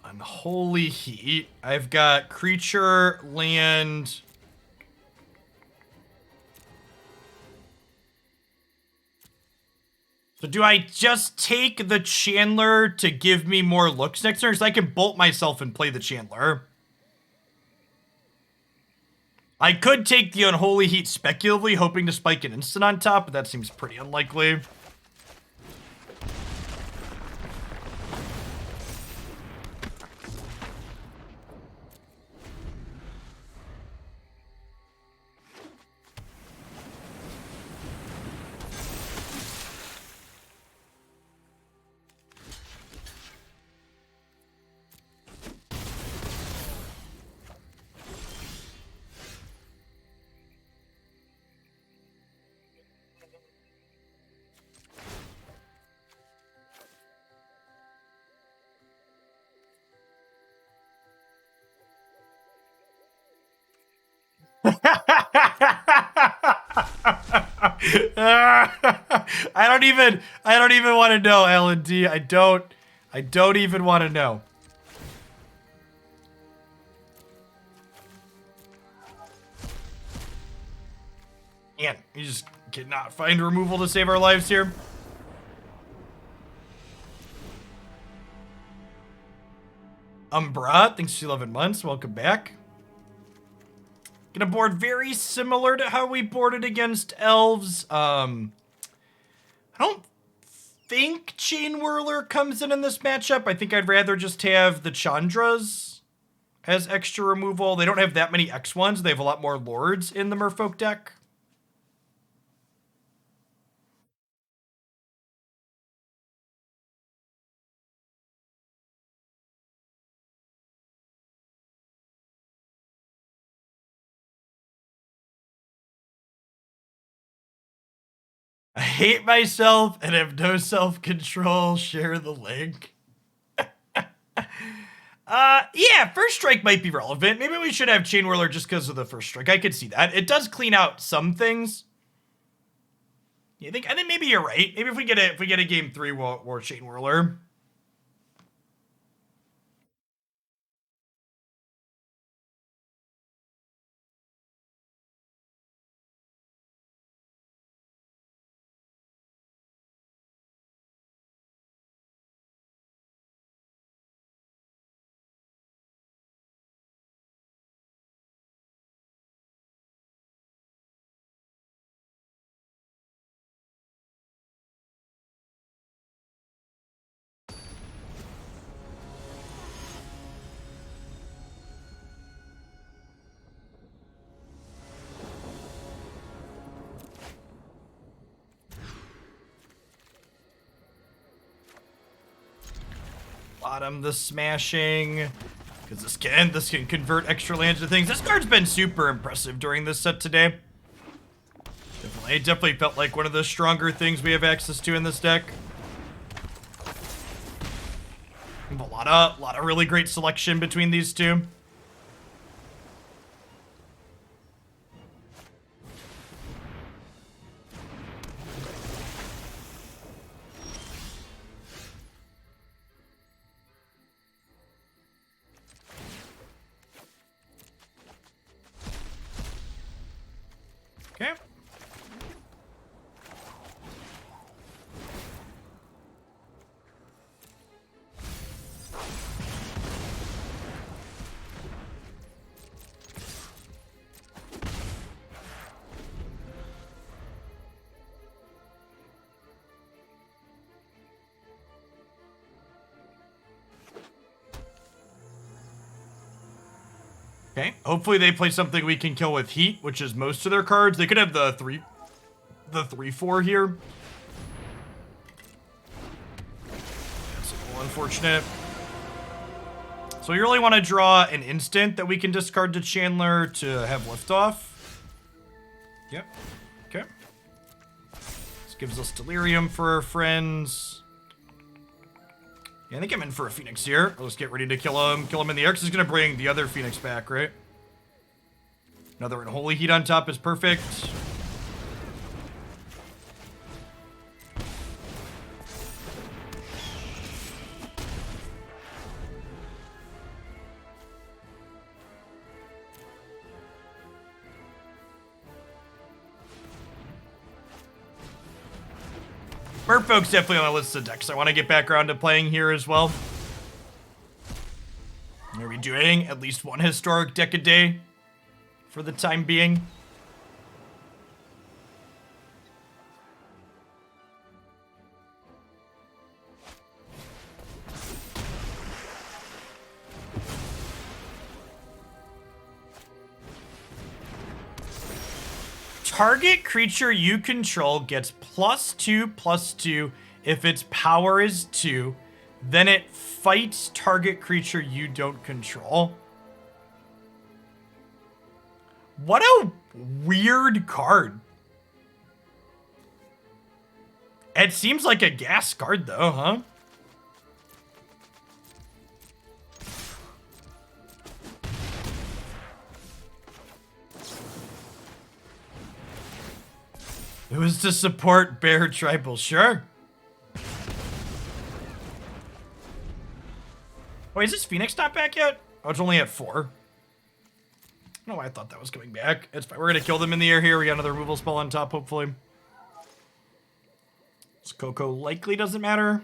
Unholy Heat. I've got creature, land. So do I just take the Chandler to give me more looks next turn? Because I can bolt myself and play the Chandler. I could take the Unholy Heat speculatively, hoping to spike an instant on top, but that seems pretty unlikely. I don't even want to know, L&D. I don't even want to know. Man, you just cannot find removal to save our lives here. Umbra, thanks for 11 months. Welcome back. Gonna board very similar to how we boarded against elves. I don't think Chainwhirler comes in this matchup. I think I'd rather just have the Chandras as extra removal. They don't have that many X1s. They have a lot more Lords in the Merfolk deck. I hate myself and have no self-control. Share the link. Yeah, first strike might be relevant. Maybe we should have Chainwhirler just because of the first strike. I could see that. It does clean out some things. I think maybe you're right. Maybe if we get a game 3, we'll Chainwhirler. Bottom the smashing, because this can convert extra lands to things. This card's been super impressive during this set today. It definitely felt like one of the stronger things we have access to in this deck. We have a lot of really great selection between these two. Okay. Okay, hopefully they play something we can kill with Heat, which is most of their cards. They could have the 3/4 here. That's a little unfortunate. So we really want to draw an instant that we can discard to Chandler to have liftoff. Yep. Okay. This gives us Delirium for our friends. Yeah, I think I'm in for a Phoenix here. Let's get ready to kill him. Kill him in the air, because he's going to bring the other Phoenix back, right? Another Unholy Heat on top is perfect. Merfolk's definitely on the list of decks I want to get back around to playing here as well. Are we doing at least one historic deck a day for the time being? Target creature you control gets +2/+2 if its power is 2. Then it fights target creature you don't control. What a weird card. It seems like a gas card though, huh? It was to support Bear Tribal, sure. Wait, is this Phoenix not back yet? Oh, it's only at 4. I don't know why I thought that was coming back. It's fine. We're going to kill them in the air here. We got another removal spell on top, hopefully. This Coco likely doesn't matter.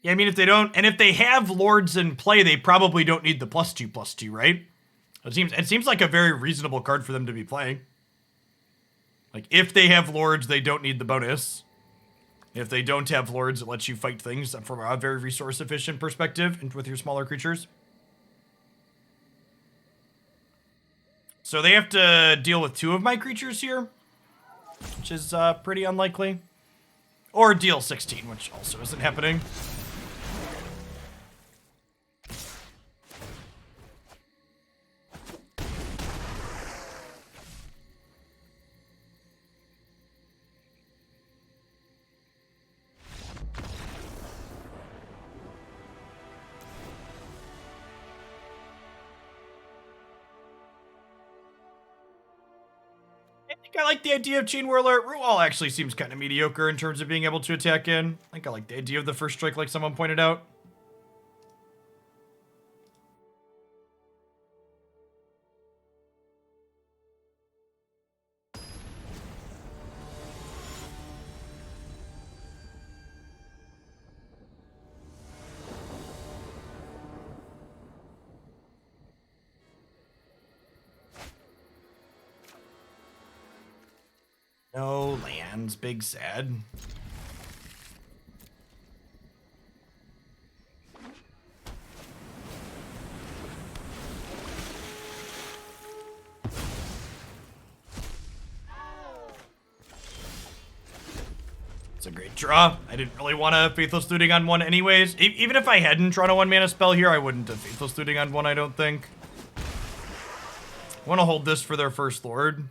Yeah, I mean, if they don't, and if they have lords in play, they probably don't need the +2/+2, right? It seems like a very reasonable card for them to be playing. Like, if they have lords, they don't need the bonus. If they don't have lords, it lets you fight things from a very resource efficient perspective and with your smaller creatures. So they have to deal with 2 of my creatures here, which is pretty unlikely. Or deal 16, which also isn't happening. I like the idea of Chainwhirler. Rootwalla actually seems kind of mediocre in terms of being able to attack in. I think I like the idea of the first strike, like someone pointed out. No lands, big sad. It's a great draw. I didn't really want to Faithless Looting on 1 anyways. Even if I hadn't drawn a 1-mana spell here, I wouldn't have Faithless Looting on 1, I don't think. I want to hold this for their first lord.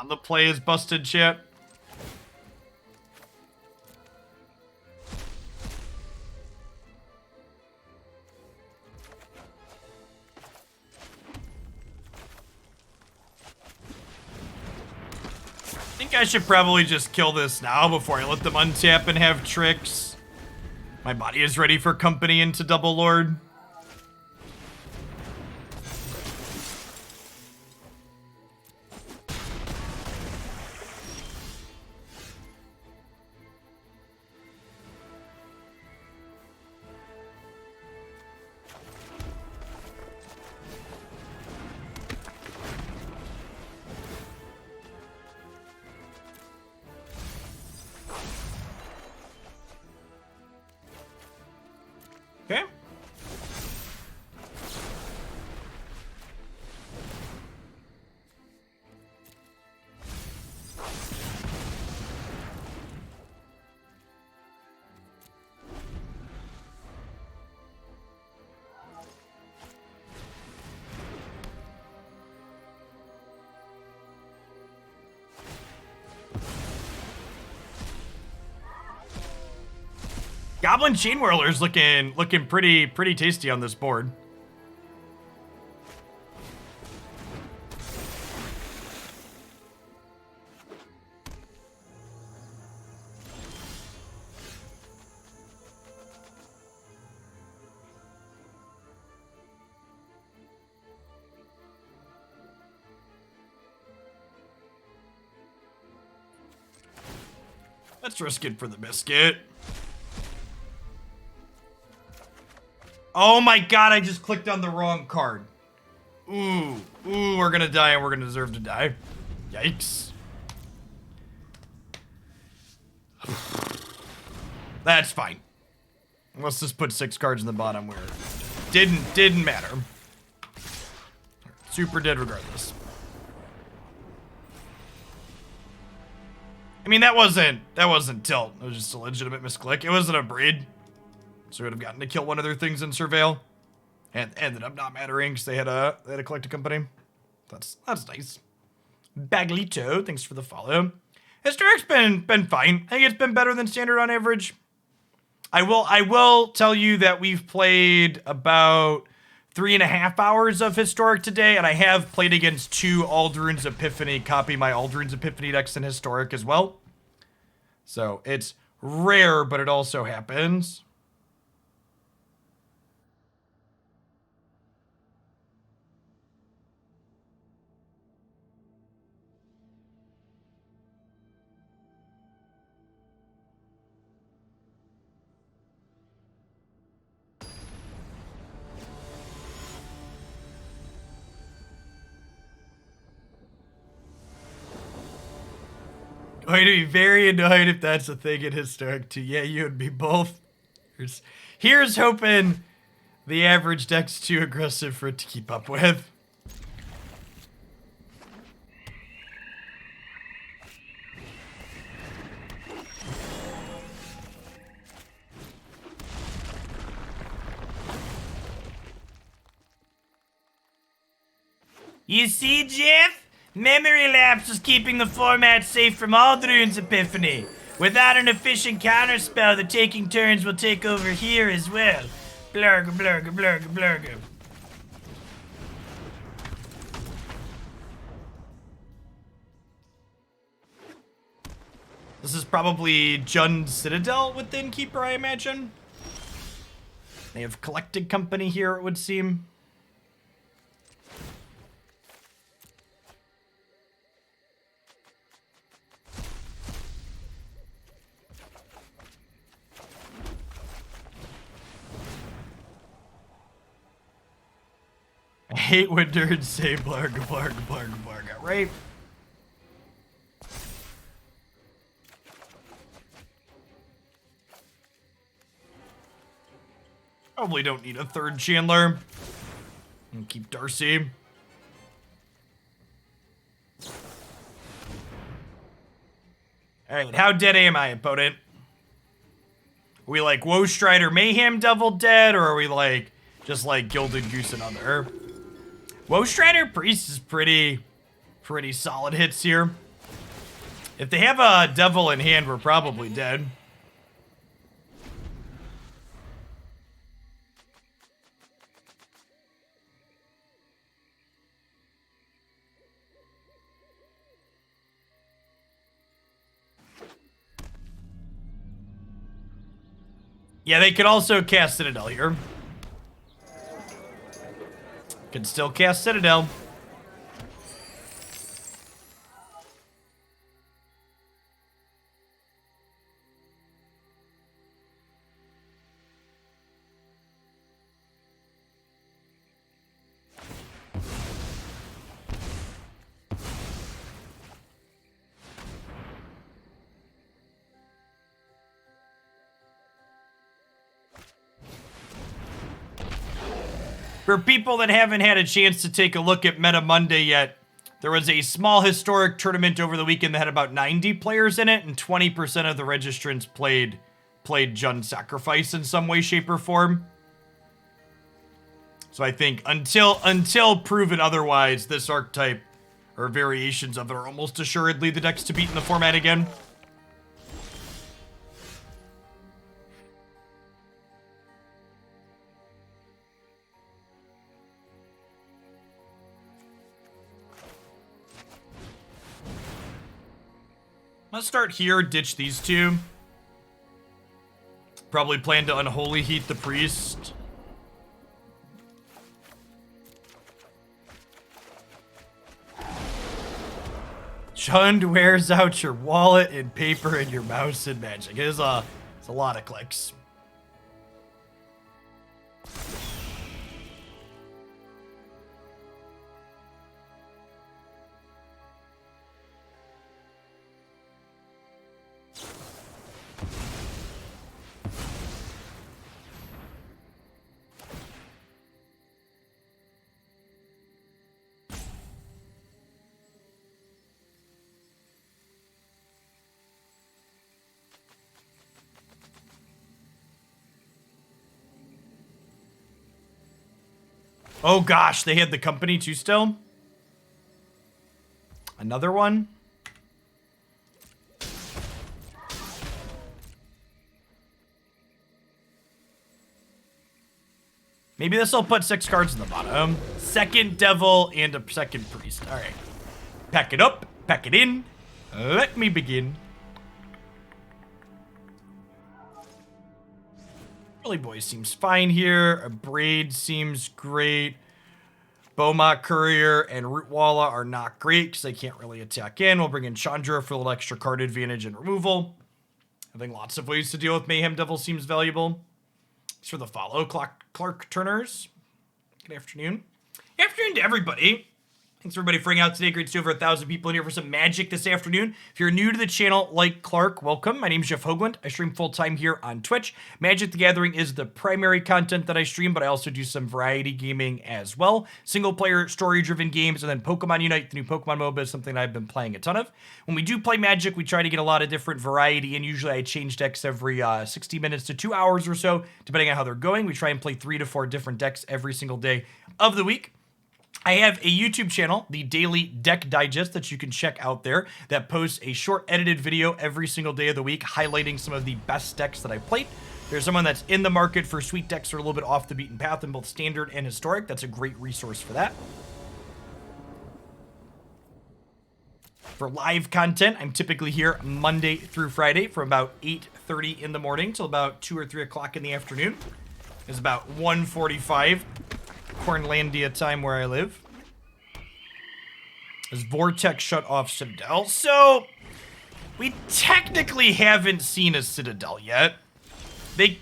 The play is busted, chat. I think I should probably just kill this now before I let them untap and have tricks. My body is ready for company into Double Lord. Okay. Goblin Chainwhirler's looking pretty tasty on this board. Let's risk it for the biscuit. Oh my god, I just clicked on the wrong card. Ooh, we're gonna die and we're gonna deserve to die. Yikes. That's fine. Let's just put 6 cards in the bottom where it didn't matter. Super dead regardless. I mean, that wasn't tilt. It was just a legitimate misclick. It wasn't a Abrade. So we would have gotten to kill one of their things in Surveil. And ended up not mattering because they had a collect a company. That's nice. Baglito, thanks for the follow. Historic's been fine. I think it's been better than standard on average. I will tell you that we've played about 3.5 hours of Historic today, and I have played against 2 Alduin's Epiphany, copy my Alduin's Epiphany decks in Historic as well. So it's rare, but it also happens. Going to be very annoyed if that's a thing in Historic too. Yeah, you and me both. Here's hoping the average deck's too aggressive for it to keep up with. You see, Jeff? Memory lapse was keeping the format safe from Alduin's Epiphany. Without an efficient counterspell, the taking turns will take over here as well. Blurga, blurga, blurga, blurga. This is probably Jund Citadel with the Innkeeper, I imagine. They have collected company here, it would seem. I hate when nerds say blarga, blarga, blarga, blarga, right? Probably don't need a third Chandler. And keep Darcy. Alright, how dead am I, opponent? Are we like Woe Strider Mayhem Devil dead, or are we like just like Gilded Goose and Other? Woe Strider Priest is pretty solid hits here. If they have a Devil in hand, we're probably dead. Yeah, they could also cast Citadel here. Can still cast Citadel. For people that haven't had a chance to take a look at Meta Monday yet, there was a small historic tournament over the weekend that had about 90 players in it, and 20% of the registrants played Jund Sacrifice in some way, shape, or form. So I think until proven otherwise, this archetype, or variations of it, are almost assuredly the decks to beat in the format again. Let's start here, ditch these two. Probably plan to Unholy Heat the Priest. Jund wears out your wallet and paper and your mouse and magic. It's a lot of clicks. Oh gosh, they had the company too still? Another one? Maybe this will put 6 cards in the bottom. Second Devil and a second Priest. All right. Pack it up. Pack it in. Let me begin. Early Boy seems fine here. Abrade seems great. Bomat Courier and Rootwalla are not great because they can't really attack in. We'll bring in Chandra for a little extra card advantage and removal. I think lots of ways to deal with Mayhem Devil seems valuable. Thanks for the follow, Clark Turners. Good afternoon. Good afternoon to everybody. Thanks everybody for hanging out today. Great to see over 1,000 people in here for some magic this afternoon. If you're new to the channel, like Clark, welcome. My name is Jeff Hoagland. I stream full-time here on Twitch. Magic the Gathering is the primary content that I stream, but I also do some variety gaming as well. Single-player, story-driven games, and then Pokemon Unite, the new Pokemon MOBA, is something I've been playing a ton of. When we do play Magic, we try to get a lot of different variety, and usually I change decks every 60 minutes to 2 hours or so, depending on how they're going. We try and play 3 to 4 different decks every single day of the week. I have a YouTube channel, the Daily Deck Digest, that you can check out there, that posts a short edited video every single day of the week highlighting some of the best decks that I played. There's someone that's in the market for sweet decks that are a little bit off the beaten path in both standard and historic. That's a great resource for that. For live content, I'm typically here Monday through Friday from about 8:30 in the morning till about 2 or 3 o'clock in the afternoon. It's about 1:45 Cornlandia time where I live. As Vortex shut off Citadel. So, we technically haven't seen a Citadel yet. They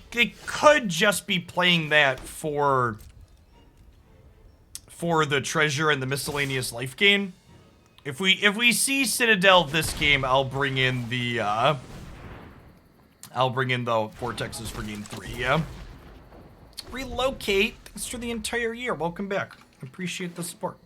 could just be playing that for the treasure and the miscellaneous life gain. If we see Citadel this game, I'll bring in the Vortexes for game 3, yeah? Relocate. Thanks for the entire year. Welcome back. Appreciate the support.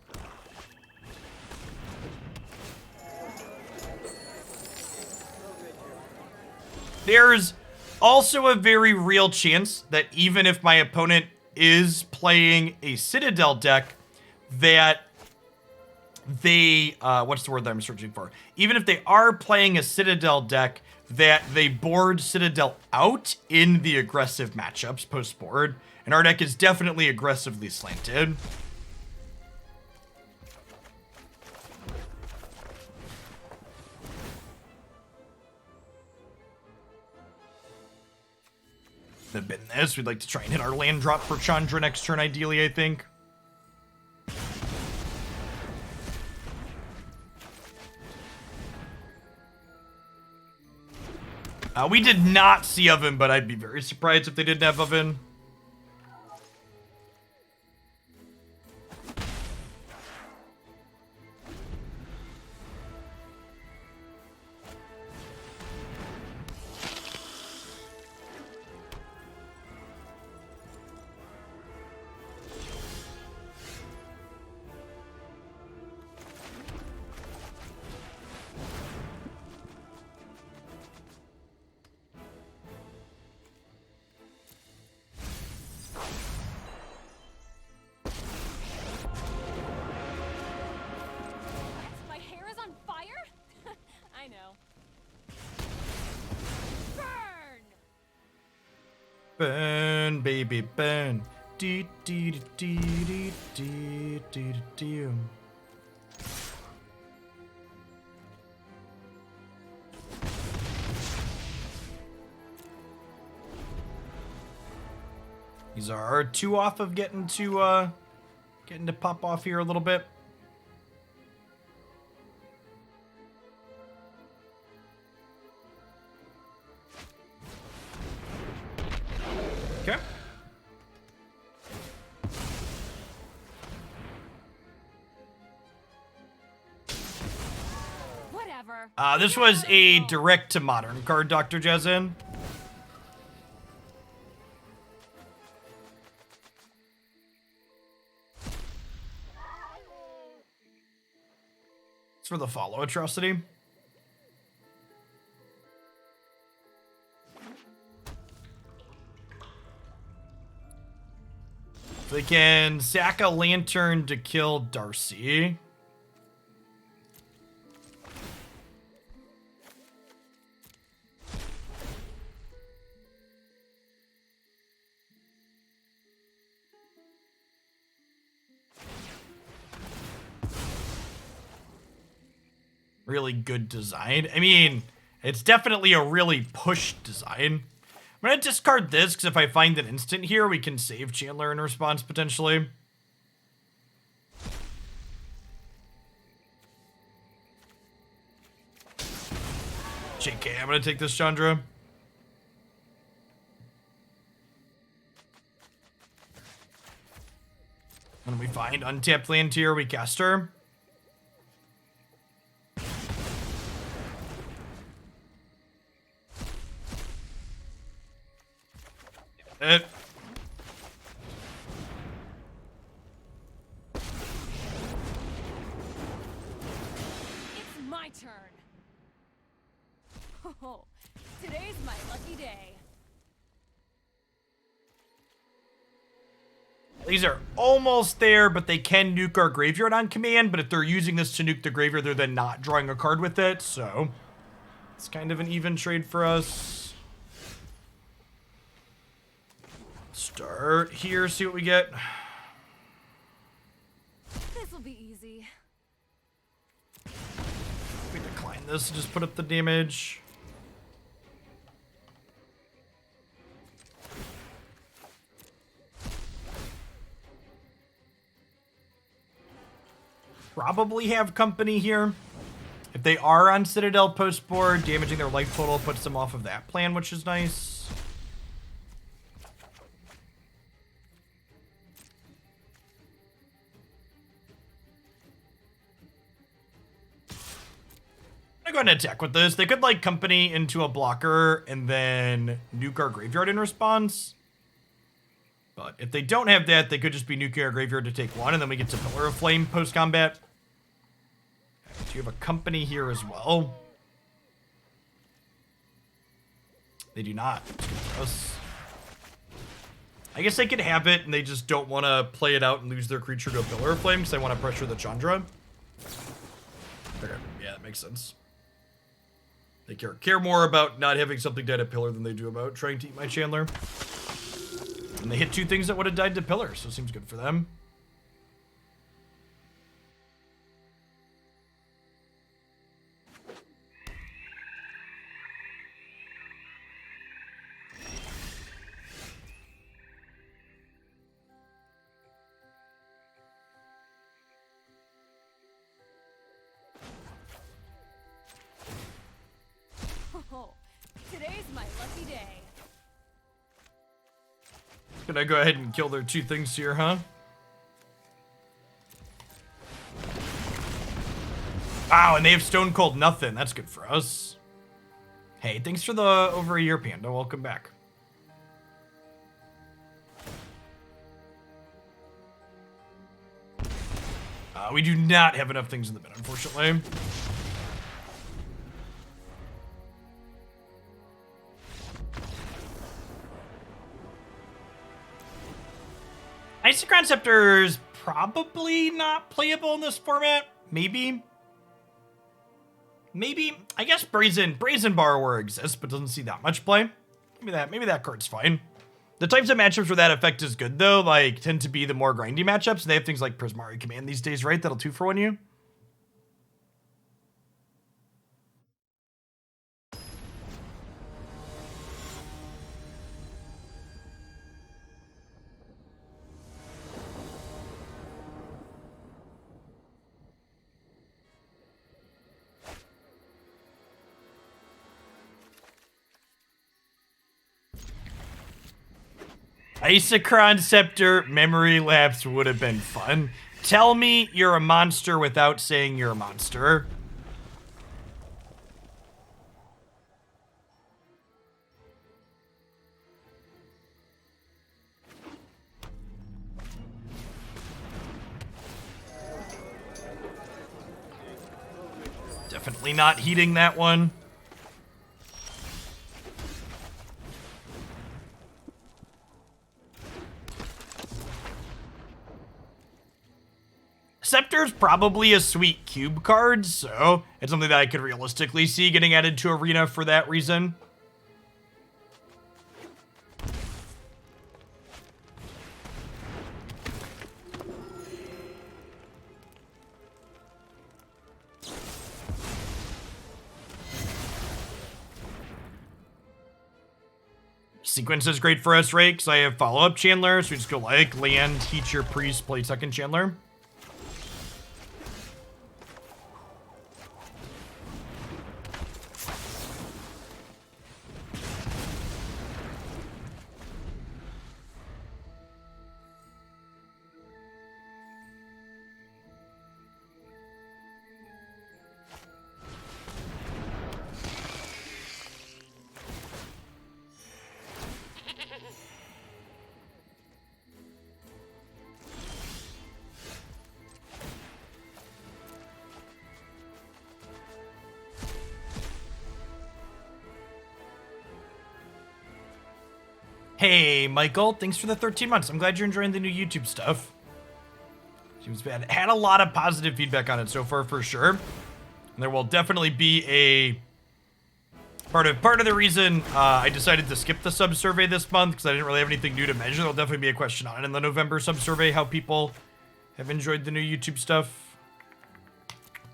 There's also a very real chance that even if my opponent is playing a Citadel deck, that they, what's the word that I'm searching for? Even if they are playing a Citadel deck, that they board Citadel out in the aggressive matchups post-board. And our deck is definitely aggressively slanted. Have been this. We'd like to try and hit our land drop for Chandra next turn, ideally, I think. We did not see Oven, but I'd be very surprised if they didn't have Oven. Burn, baby, burn. Dee dee dee dee dee dee dee. These are 2 off of getting to pop off here a little bit. Okay. Whatever. This was a direct to modern card, Dr. Jezin. It's for the follow atrocity. They can sack a lantern to kill Darcy. really good design. I mean, it's definitely a really pushed design. I'm going to discard this because if I find an instant here, we can save Chandler in response potentially. JK, I'm going to take this Chandra. When we find untapped land here, we cast her. It's my turn. Oh, today's my lucky day. These are almost there, but they can nuke our graveyard on command, but if they're using this to nuke the graveyard, they're then not drawing a card with it, so it's kind of an even trade for us. Start here, see what we get. This'll be easy. We decline this, just put up the damage. Probably have company here. If they are on Citadel post board, damaging their life total puts them off of that plan, which is nice. I'm going to attack with this. They could like company into a blocker and then nuke our graveyard in response. But if they don't have that, they could just be nuking our graveyard to take one, and then we get to Pillar of Flame post combat. Do you have a company here as well? They do not. Gross. I guess they could have it, and they just don't want to play it out and lose their creature to a Pillar of Flame, because they want to pressure the Chandra. Okay, yeah, that makes sense. They care more about not having something dead at Pillar than they do about trying to eat my Chandler. And they hit two things that would have died to Pillar, so it seems good for them. Oh, today's my lucky day. Gonna go ahead and kill their two things here, huh? Wow, and they have Stone Cold nothing. That's good for us. Hey, thanks for the over a year, Panda. Welcome back. We do not have enough things in the bin, unfortunately. Isochron Scepter's probably not playable in this format. Maybe. I guess Brazen Borrower exists, but doesn't see that much play. Maybe that card's fine. The types of matchups where that effect is good, though, like, tend to be the more grindy matchups. They have things like Prismari Command these days, right? That'll 2-for-1 you. Isochron Scepter Memory Lapse would have been fun. Tell me you're a monster without saying you're a monster. Definitely not heating that one. Scepter's probably a sweet cube card, so it's something that I could realistically see getting added to Arena for that reason. Sequence is great for us, right? Because I have follow-up Chandler, so we just go like land, teacher, priest, play second Chandler. Hey, Michael, thanks for the 13 months. I'm glad you're enjoying the new YouTube stuff. Seems bad. Had a lot of positive feedback on it so far, for sure. And there will definitely be a part of the reason I decided to skip the sub survey this month, because I didn't really have anything new to measure. There'll definitely be a question on it in the November sub survey, how people have enjoyed the new YouTube stuff.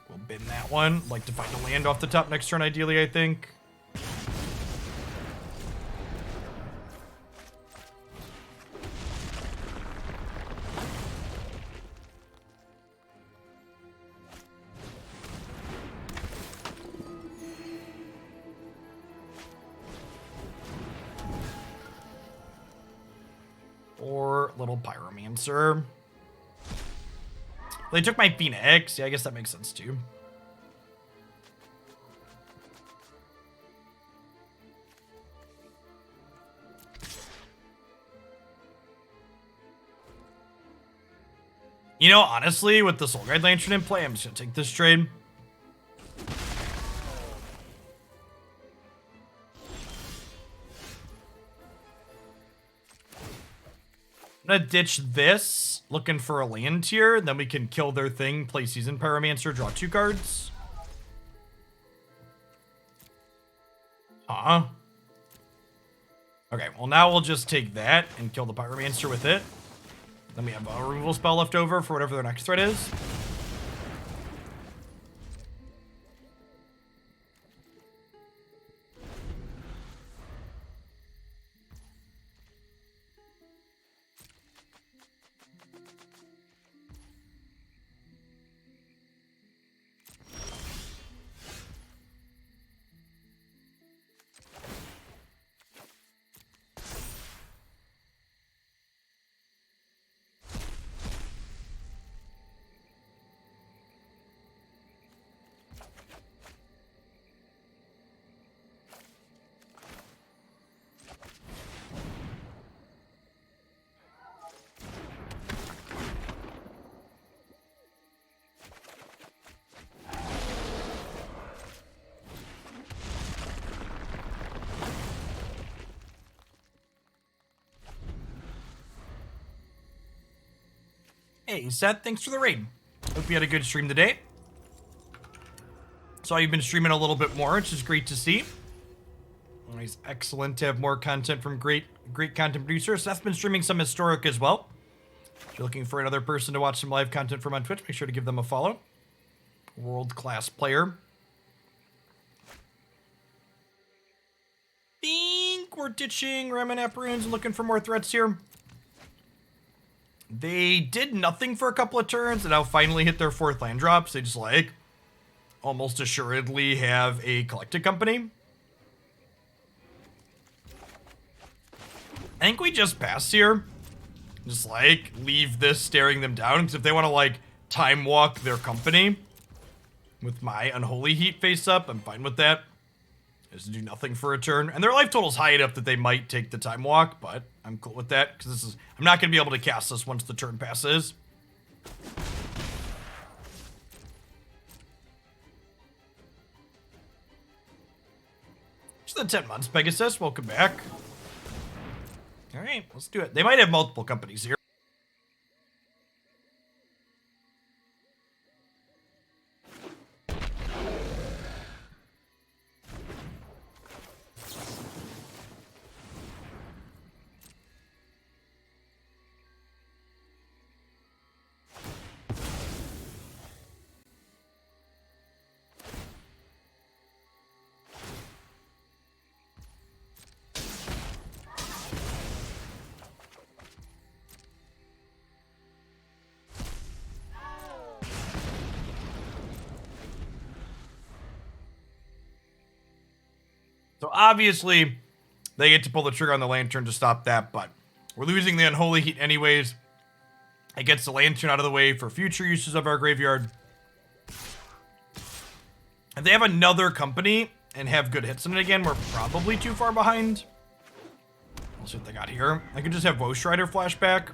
We'll bin that one. Like to find a land off the top next turn, ideally, I think. Or little Pyromancer. They took my Phoenix. Yeah, I guess that makes sense too. You know, honestly, with the Soul Guide Lantern in play, I'm just gonna take this trade. I'm gonna ditch this, looking for a land here, then we can kill their thing, play Seasoned Pyromancer, draw 2 cards. Okay, well now we'll just take that and kill the Pyromancer with it. Then we have a removal spell left over for whatever their next threat is. Hey, Seth, thanks for the raid. Hope you had a good stream today. Saw you've been streaming a little bit more, which is great to see. Always excellent to have more content from great content producers. Seth's been streaming some Historic as well. If you're looking for another person to watch some live content from on Twitch, make sure to give them a follow. World-class player. Think we're ditching Ramunap Ruins and looking for more threats here. They did nothing for a couple of turns and now finally hit their 4th land drops. They just like almost assuredly have a collected company. I think we just pass here. Just like leave this staring them down, because if they want to like time walk their company with my Unholy Heat face up, I'm fine with that. Just do nothing for a turn. And their life total's high enough that they might take the time walk, but I'm cool with that, because this is, I'm not going to be able to cast this once the turn passes. Just the 10 months, Pegasus. Welcome back. All right, let's do it. They might have multiple companies here. obviously, they get to pull the trigger on the Lantern to stop that, but we're losing the Unholy Heat anyways. It gets the Lantern out of the way for future uses of our graveyard. If they have another company and have good hits in it again, we're probably too far behind. Let's see what they got here. I could just have Ghost Rider flashback.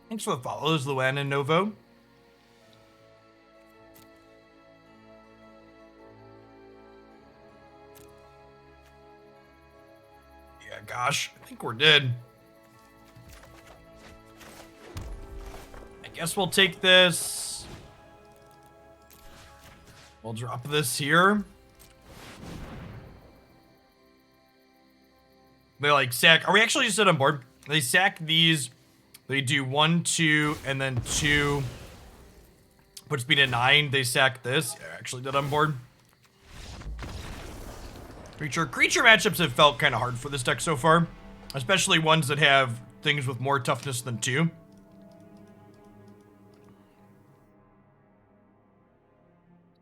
Thanks for the follows, Luan and Novo. Yeah, gosh, I think we're dead. I guess we'll take this. We'll drop this here. They like sack. Are we actually just on board? They sack these. They do 1, 2, and then 2. Puts me to 9. They sack this. Yeah, actually did on board. Creature matchups have felt kind of hard for this deck so far. Especially ones that have things with more toughness than 2.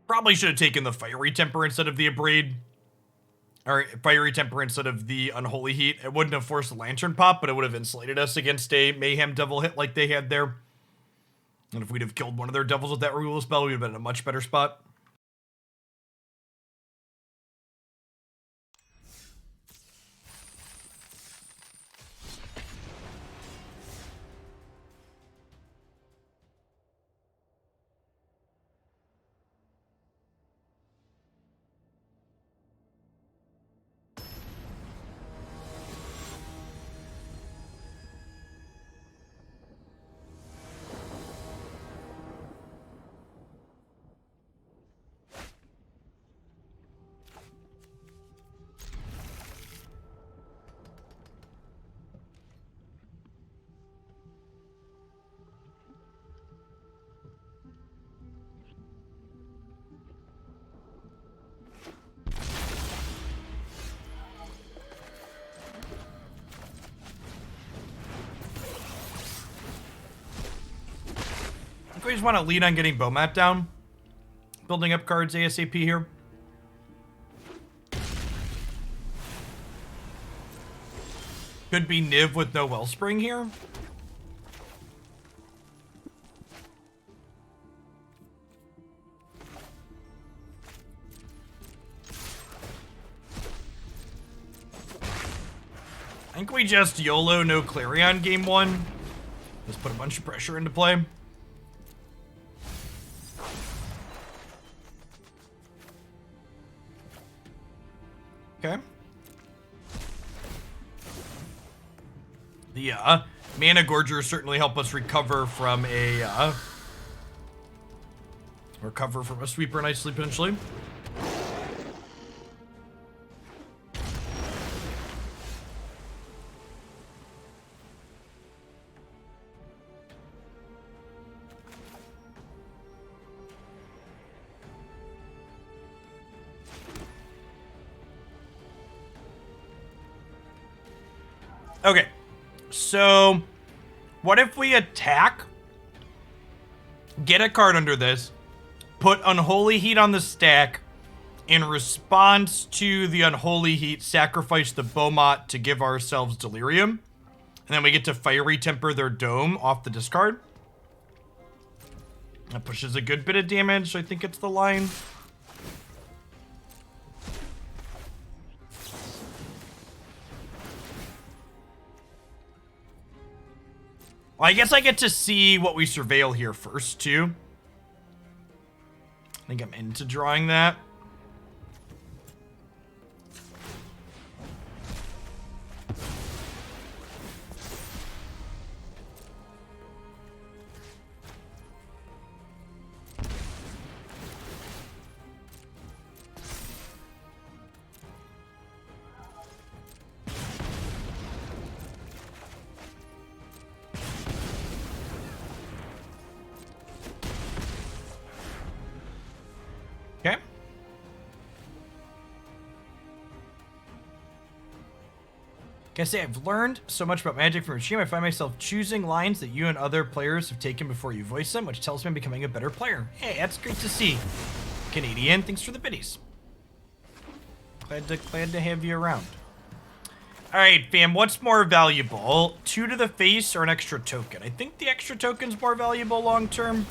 Probably should have taken the Fiery Temper instead of the Abrade. Or Fiery Temper instead of the Unholy Heat. It wouldn't have forced the Lantern pop, but it would have insulated us against a Mayhem Devil hit like they had there. And if we'd have killed one of their devils with that removal spell, we'd have been in a much better spot. We just want to lead on getting Bomat down. Building up cards ASAP here. Could be Niv with no Wellspring here. I think we just YOLO no Clarion game 1. Just put a bunch of pressure into play. Okay. The Managorger certainly help us recover from a sweeper nicely potentially. Okay, so what if we attack, get a card under this, put Unholy Heat on the stack, in response to the Unholy Heat, sacrifice the Bomat to give ourselves Delirium, and then we get to Fiery Temper their Dome off the discard? That pushes a good bit of damage, so I think it's the line. Well, I guess I get to see what we surveil here first, too. I think I'm into drawing that. Can I say I've learned so much about Magic from Regime, I find myself choosing lines that you and other players have taken before you voice them, which tells me I'm becoming a better player. Hey, that's great to see. Canadian, thanks for the biddies. Glad to have you around. All right, fam, what's more valuable? 2 to the face or an extra token? I think the extra token's more valuable long term.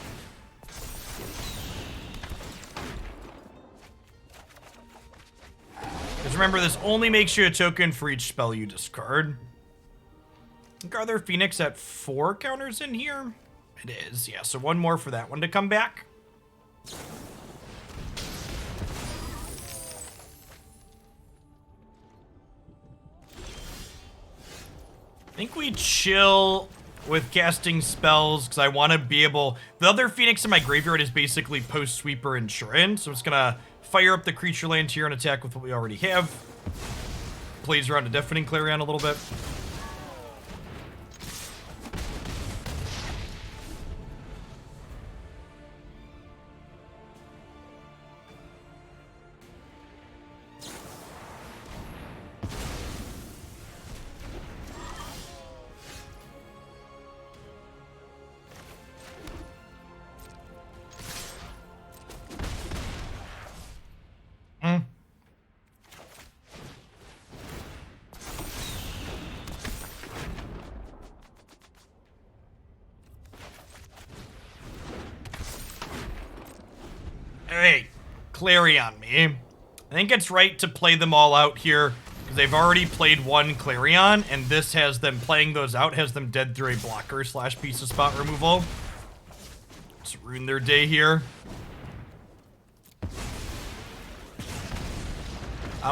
Because remember, this only makes you a token for each spell you discard. Are there Phoenix at 4 counters in here? It is, yeah. So 1 more for that one to come back. I think we chill with casting spells because I want to be able... The other Phoenix in my graveyard is basically post-sweeper insurance. So I'm just going to fire up the creature land here and attack with what we already have. Plays around a Deafening Clarion a little bit. Hey, Clarion me. I think it's right to play them all out here because they've already played 1 Clarion, and this has them playing those out, has them dead through a blocker / piece of spot removal. Let's ruin their day here.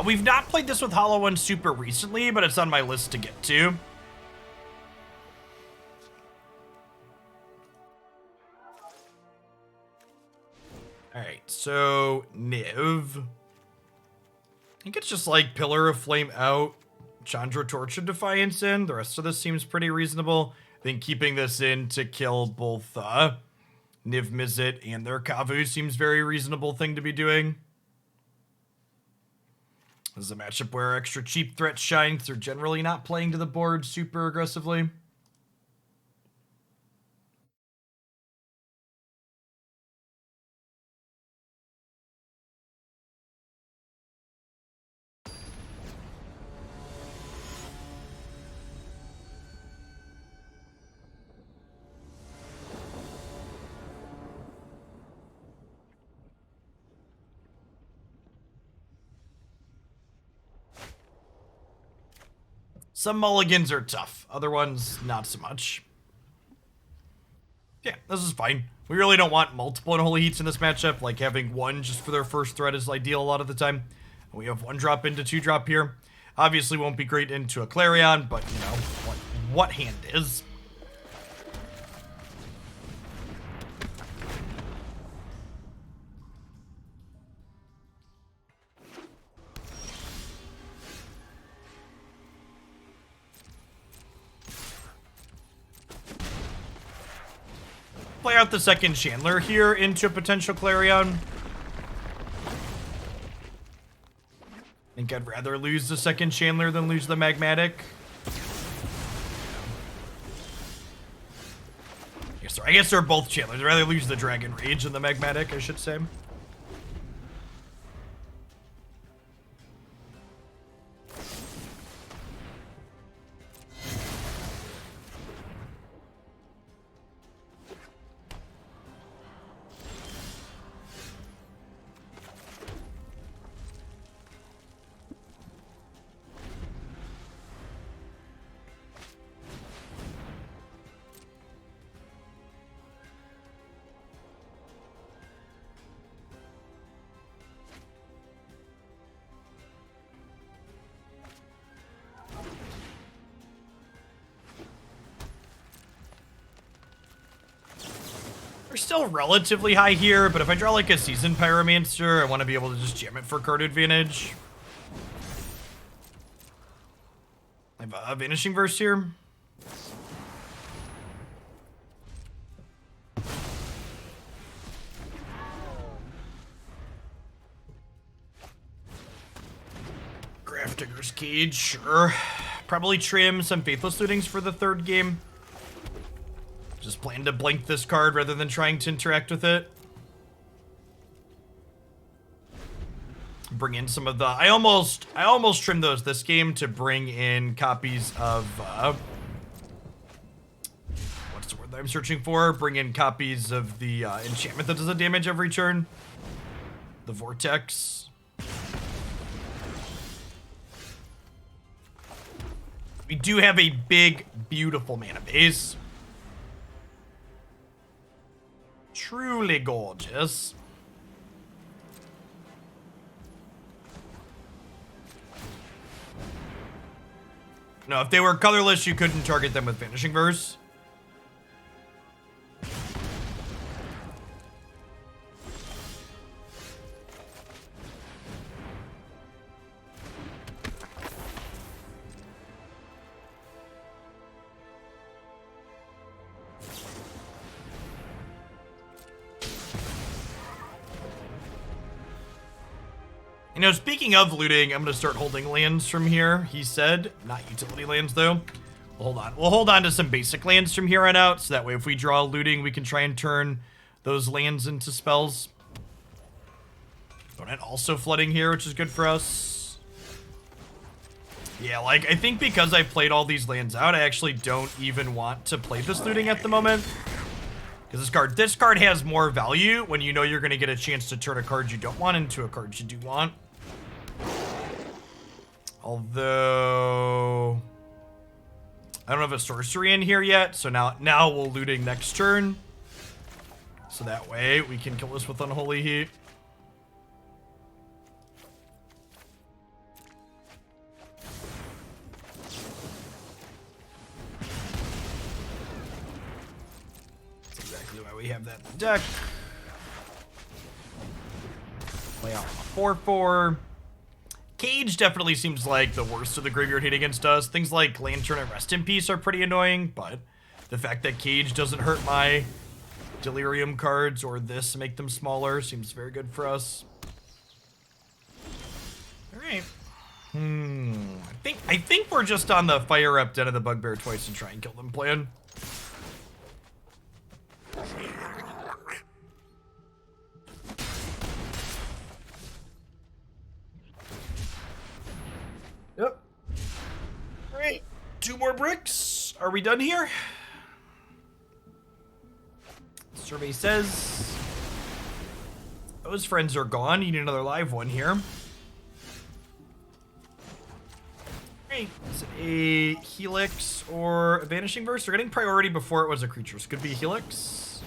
We've not played this with Hollow One super recently, but it's on my list to get to. Alright, so Niv. I think it's just like Pillar of Flame out, Chandra Torch and Defiance in. The rest of this seems pretty reasonable. I think keeping this in to kill both Niv Mizzet and their Kavu seems very reasonable thing to be doing. This is a matchup where extra cheap threats shine because they're generally not playing to the board super aggressively. Some mulligans are tough. Other ones, not so much. Yeah, this is fine. We really don't want multiple Unholy Heats in this matchup. Like, having 1 just for their first threat is ideal a lot of the time. We have 1 drop into 2 drop here. Obviously won't be great into a Clarion, but, you know, what hand is? Play out the second Chandler here into a potential Clarion. I think I'd rather lose the second Chandler than lose the Magmatic. I guess they're both Chandlers. I'd rather lose the Dragon Rage than the Magmatic, I should say. We're still relatively high here, but if I draw like a Seasoned Pyromancer, I want to be able to just jam it for card advantage. I have a Vanishing Verse here. Grafdigger's Cage, sure. Probably trim some Faithless Lootings for the third game. Just plan to blink this card rather than trying to interact with it. Bring in some of the... I almost trimmed those this game to bring in copies of... what's the word that I'm searching for? Bring in copies of the enchantment that does a damage every turn. The Vortex. We do have a big, beautiful mana base. Truly gorgeous. No, if they were colorless, you couldn't target them with Vanishing Verse. You know, speaking of looting, I'm going to start holding lands from here, he said. Not utility lands, though. Hold on. We'll hold on to some basic lands from here on out, so that way if we draw looting, we can try and turn those lands into spells. Opponent also flooding here, which is good for us. Yeah, like, I think because I played all these lands out, I actually don't even want to play this looting at the moment. Because this card has more value when you know you're going to get a chance to turn a card you don't want into a card you do want. Although... I don't have a sorcery in here yet, so now we'll looting next turn. So that way we can kill this with Unholy Heat. That's exactly why we have that in the deck. Play out a 4/4. Cage definitely seems like the worst of the graveyard hit against us. Things like Lantern and Rest in Peace are pretty annoying, but the fact that Cage doesn't hurt my Delirium cards or this make them smaller seems very good for us. All right. I think we're just on the fire up Den of the Bugbear twice and try and kill them plan. Yep. All right. 2 more bricks. Are we done here? Survey says those friends are gone. You need another live one here. Hey, is it a Helix or a Vanishing Verse? We're getting priority before it was a creature. So it could be a Helix.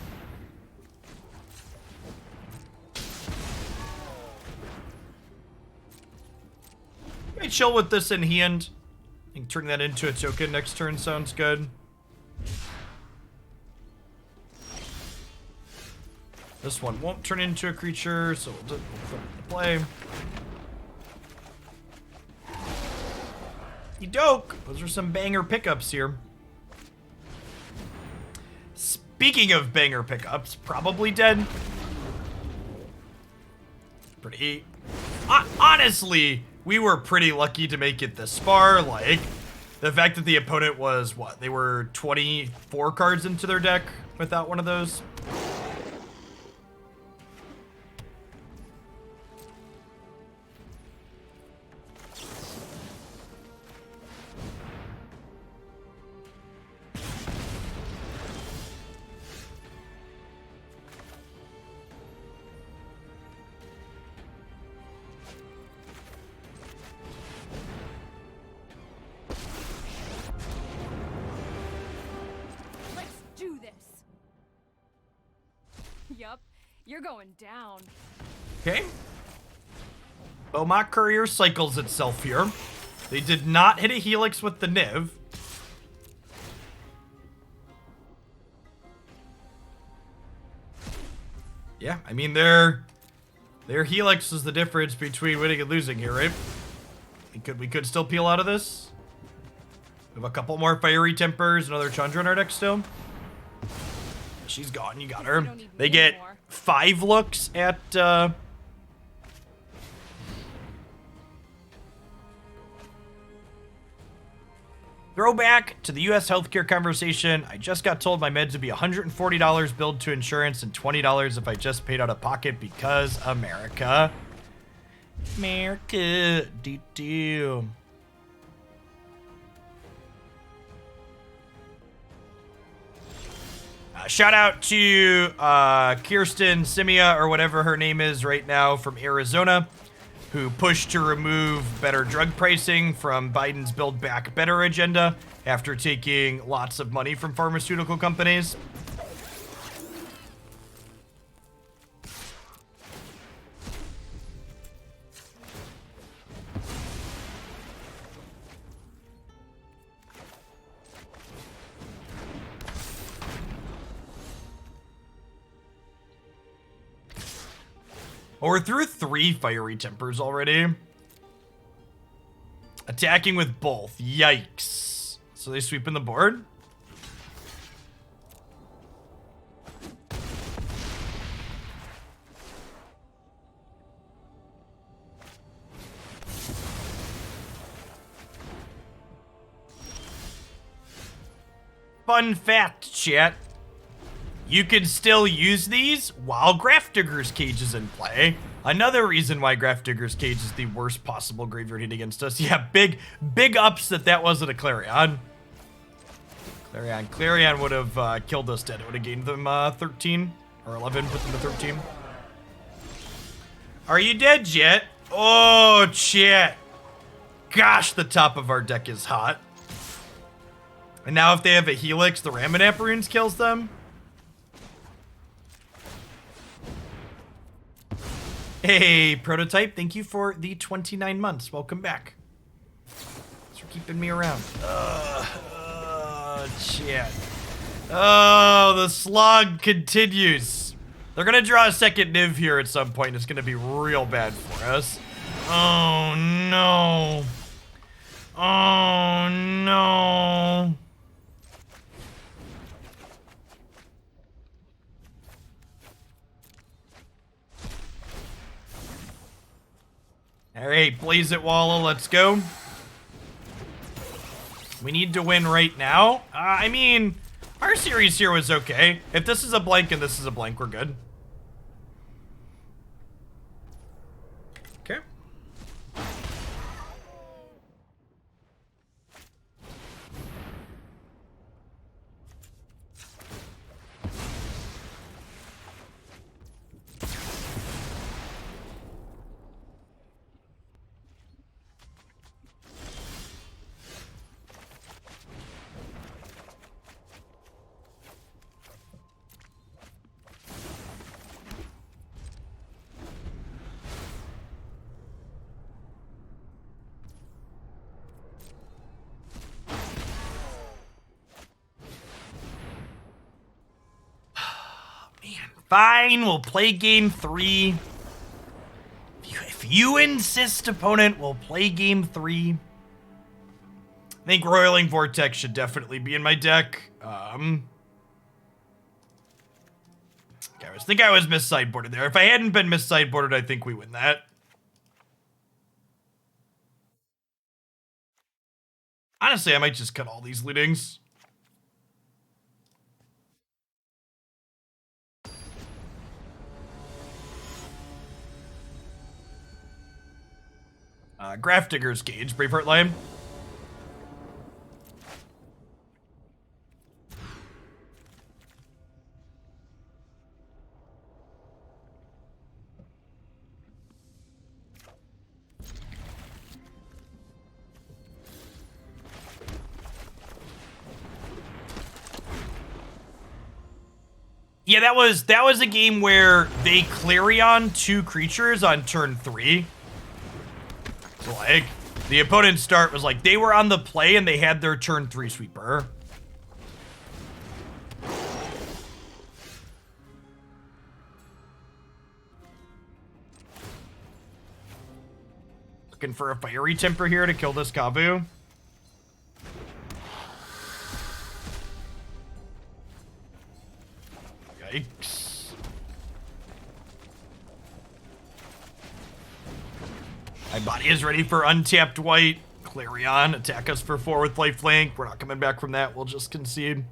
I chill with this in hand. I think turning that into a token next turn sounds good. This one won't turn into a creature, so we'll put it into play. Doke! Those are some banger pickups here. Speaking of banger pickups, probably dead. Pretty... honestly, we were pretty lucky to make it this far. Like, the fact that the opponent was, what, they were 24 cards into their deck without one of those. Yup, you're going down. Okay. Bomat Courier cycles itself here. They did not hit a Helix with the Niv. Yeah, I mean, their Helix is the difference between winning and losing here, right? We could still peel out of this. We have a couple more Fiery Tempers, another Chandra in our deck still. She's gone, you got her. They get 5 looks at, Throwback to the U.S. healthcare conversation. I just got told my meds would be $140 billed to insurance and $20 if I just paid out of pocket because America. America. Do. Shout out to Kirsten Simia, or whatever her name is right now, from Arizona, who pushed to remove better drug pricing from Biden's Build Back Better agenda after taking lots of money from pharmaceutical companies. Oh, we're through 3 fiery tempers already. Attacking with both. Yikes. So they sweep in the board? Fun fact, chat. You can still use these while Grafdigger's Cage is in play. Another reason why Grafdigger's Cage is the worst possible graveyard hit against us. Yeah, big ups that wasn't a Clarion. Clarion would have killed us dead. It would have gained them 13 or 11, put them to 13. Are you dead yet? Oh, chat. Gosh, the top of our deck is hot. And now if they have a Helix, the Ramunap Ruins kills them. Hey, Prototype, thank you for the 29 months. Welcome back. Thanks for keeping me around. Shit. Oh, the slog continues. They're gonna draw a second Niv here at some point. It's gonna be real bad for us. Oh, no. Oh, no. All right, Blaze it, Walla, let's go. We need to win right now. I mean, our series here was okay. If this is a blank and this is a blank, we're good. Okay. Fine, we'll play game 3. If you insist, opponent, we'll play game 3. I think Roiling Vortex should definitely be in my deck. I think I was mis-sideboarded there. If I hadn't been mis-sideboarded, I think we win that. Honestly, I might just cut all these lootings. Grafdigger's Cage, Braveheart Lion. Yeah, that was a game where they Clarion 2 creatures on turn 3. So, like, the opponent's start was like, they were on the play and they had their turn 3 sweeper. Looking for a fiery temper here to kill this Kavu. Yikes. My body is ready for untapped white. Clarion, attack us for 4 with lifelink. We're not coming back from that. We'll just concede.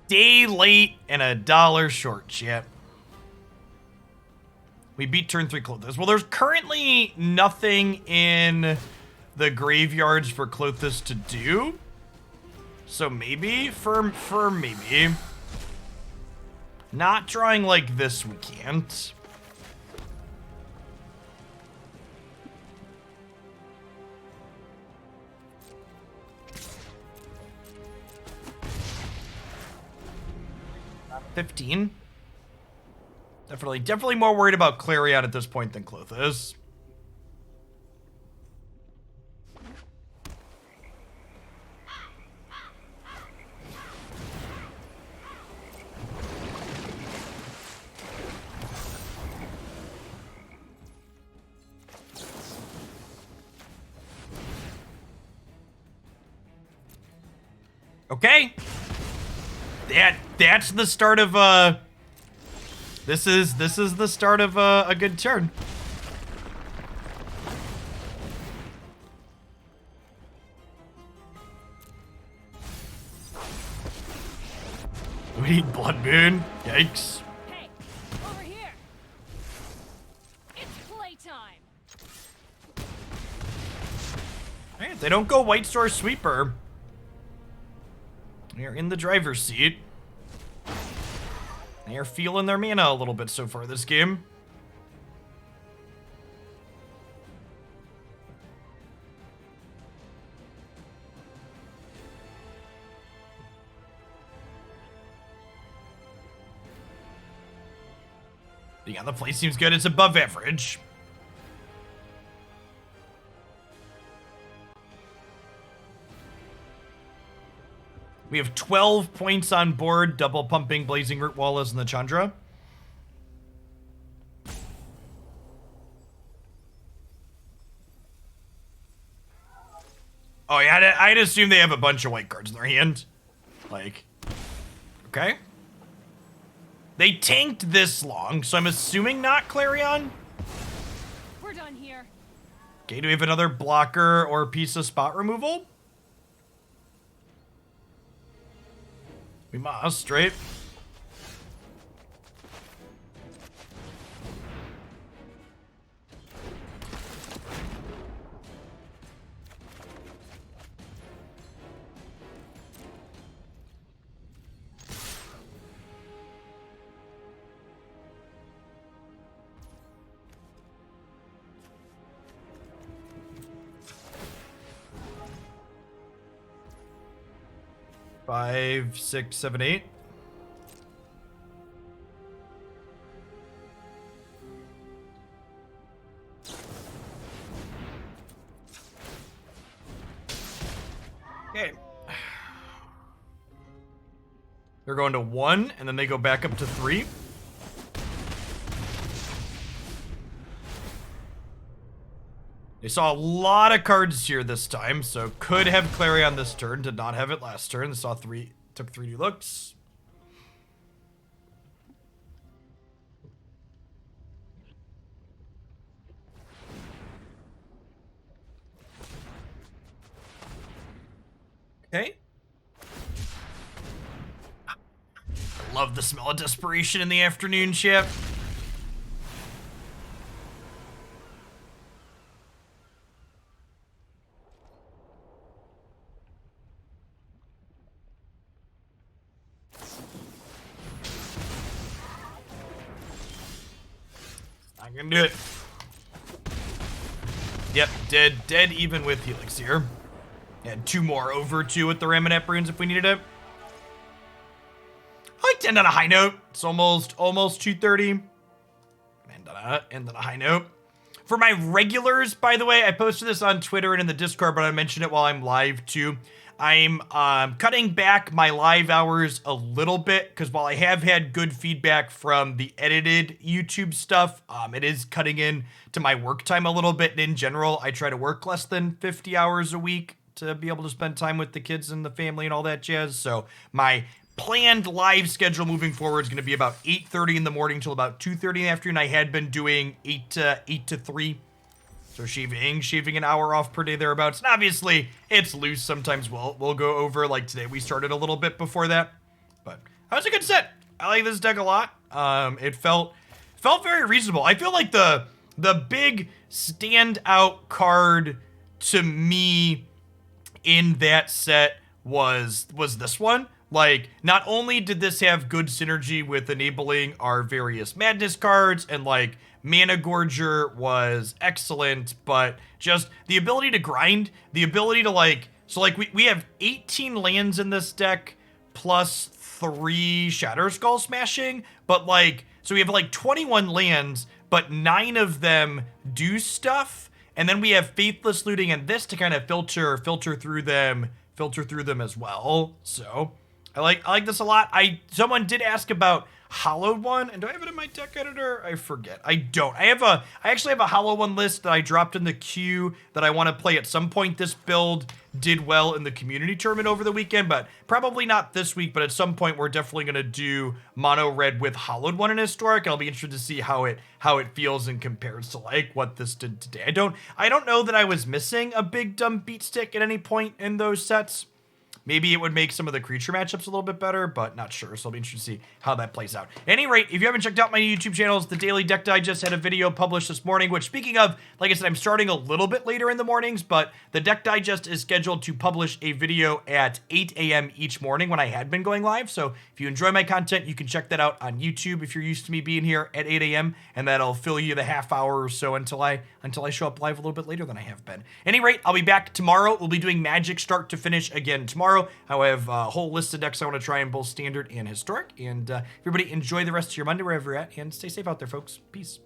Day late and $1 short, chat. We beat turn 3 Clothis. Well, there's currently nothing in the graveyards for Clothis to do. So maybe, for maybe. Not drawing like this, we can't. $15. Definitely more worried about Clarion at this point than Clothis. Okay. That's the start of this is the start of a good turn. We need Blood Moon. Yikes. Hey, over here. It's playtime. Alright, they don't go White Star Sweeper. They're in the driver's seat. They are feeling their mana a little bit so far this game. Yeah, the play seems good. It's above average. We have 12 points on board, double pumping Blazing Rootwallas in the Chandra. Oh yeah, I'd assume they have a bunch of white cards in their hand. Like, okay. They tanked this long, so I'm assuming not Clarion. We're done here. Okay, do we have another blocker or piece of spot removal? We must, right? Five, 6, 7, 8. Okay. They're going to 1, and then they go back up to 3. They saw a lot of cards here this time, so could have Clarion this turn, did not have it last turn. They saw 3, took 3 new looks. Okay. I love the smell of desperation in the afternoon, Chip. I can do it. Yep, dead even with Helix here. And 2 more over 2 with the Ramunap Ruins if we needed it. I like to end on a high note. It's almost 2:30. End on a high note. For my regulars, by the way, I posted this on Twitter and in the Discord, but I mentioned it while I'm live too. I'm cutting back my live hours a little bit because while I have had good feedback from the edited YouTube stuff, it is cutting in to my work time a little bit. And in general, I try to work less than 50 hours a week to be able to spend time with the kids and the family and all that jazz. So my planned live schedule moving forward is going to be about 8:30 in the morning till about 2:30 in the afternoon. I had been doing 8 to 3. So shaving an hour off per day thereabouts. And obviously, it's loose. Sometimes we'll go over, like today we started a little bit before that. But that was a good set. I like this deck a lot. It felt very reasonable. I feel like the big standout card to me in that set was this one. Like, not only did this have good synergy with enabling our various madness cards, and like Managorger was excellent, but just the ability to grind, the ability to like, so like we have 18 lands in this deck plus 3 Shatterskull Smashing, but like, so we have like 21 lands, but 9 of them do stuff, and then we have Faithless Looting and this to kind of filter through them as well. So I like this a lot. Someone did ask about Hollowed One, and do I have it in my deck editor? I forget. I don't. I actually have a Hollow One list that I dropped in the queue that I want to play at some point. This build did well in the community tournament over the weekend, but probably not this week, but at some point we're definitely going to do mono red with Hollowed One in Historic. I'll be interested to see how it feels and compares to like what this did today. I don't know that I was missing a big dumb beat stick at any point in those sets. Maybe it would make some of the creature matchups a little bit better, but not sure. So I'll be interested to see how that plays out. At any rate, if you haven't checked out my YouTube channels, the Daily Deck Digest had a video published this morning, which, speaking of, like I said, I'm starting a little bit later in the mornings, but the Deck Digest is scheduled to publish a video at 8 a.m. each morning when I had been going live. So if you enjoy my content, you can check that out on YouTube if you're used to me being here at 8 a.m., and that'll fill you the half hour or so until I show up live a little bit later than I have been. At any rate, I'll be back tomorrow. We'll be doing Magic start to finish again tomorrow. I have a whole list of decks I want to try in both Standard and Historic. And everybody enjoy the rest of your Monday wherever you're at, and stay safe out there, folks. Peace.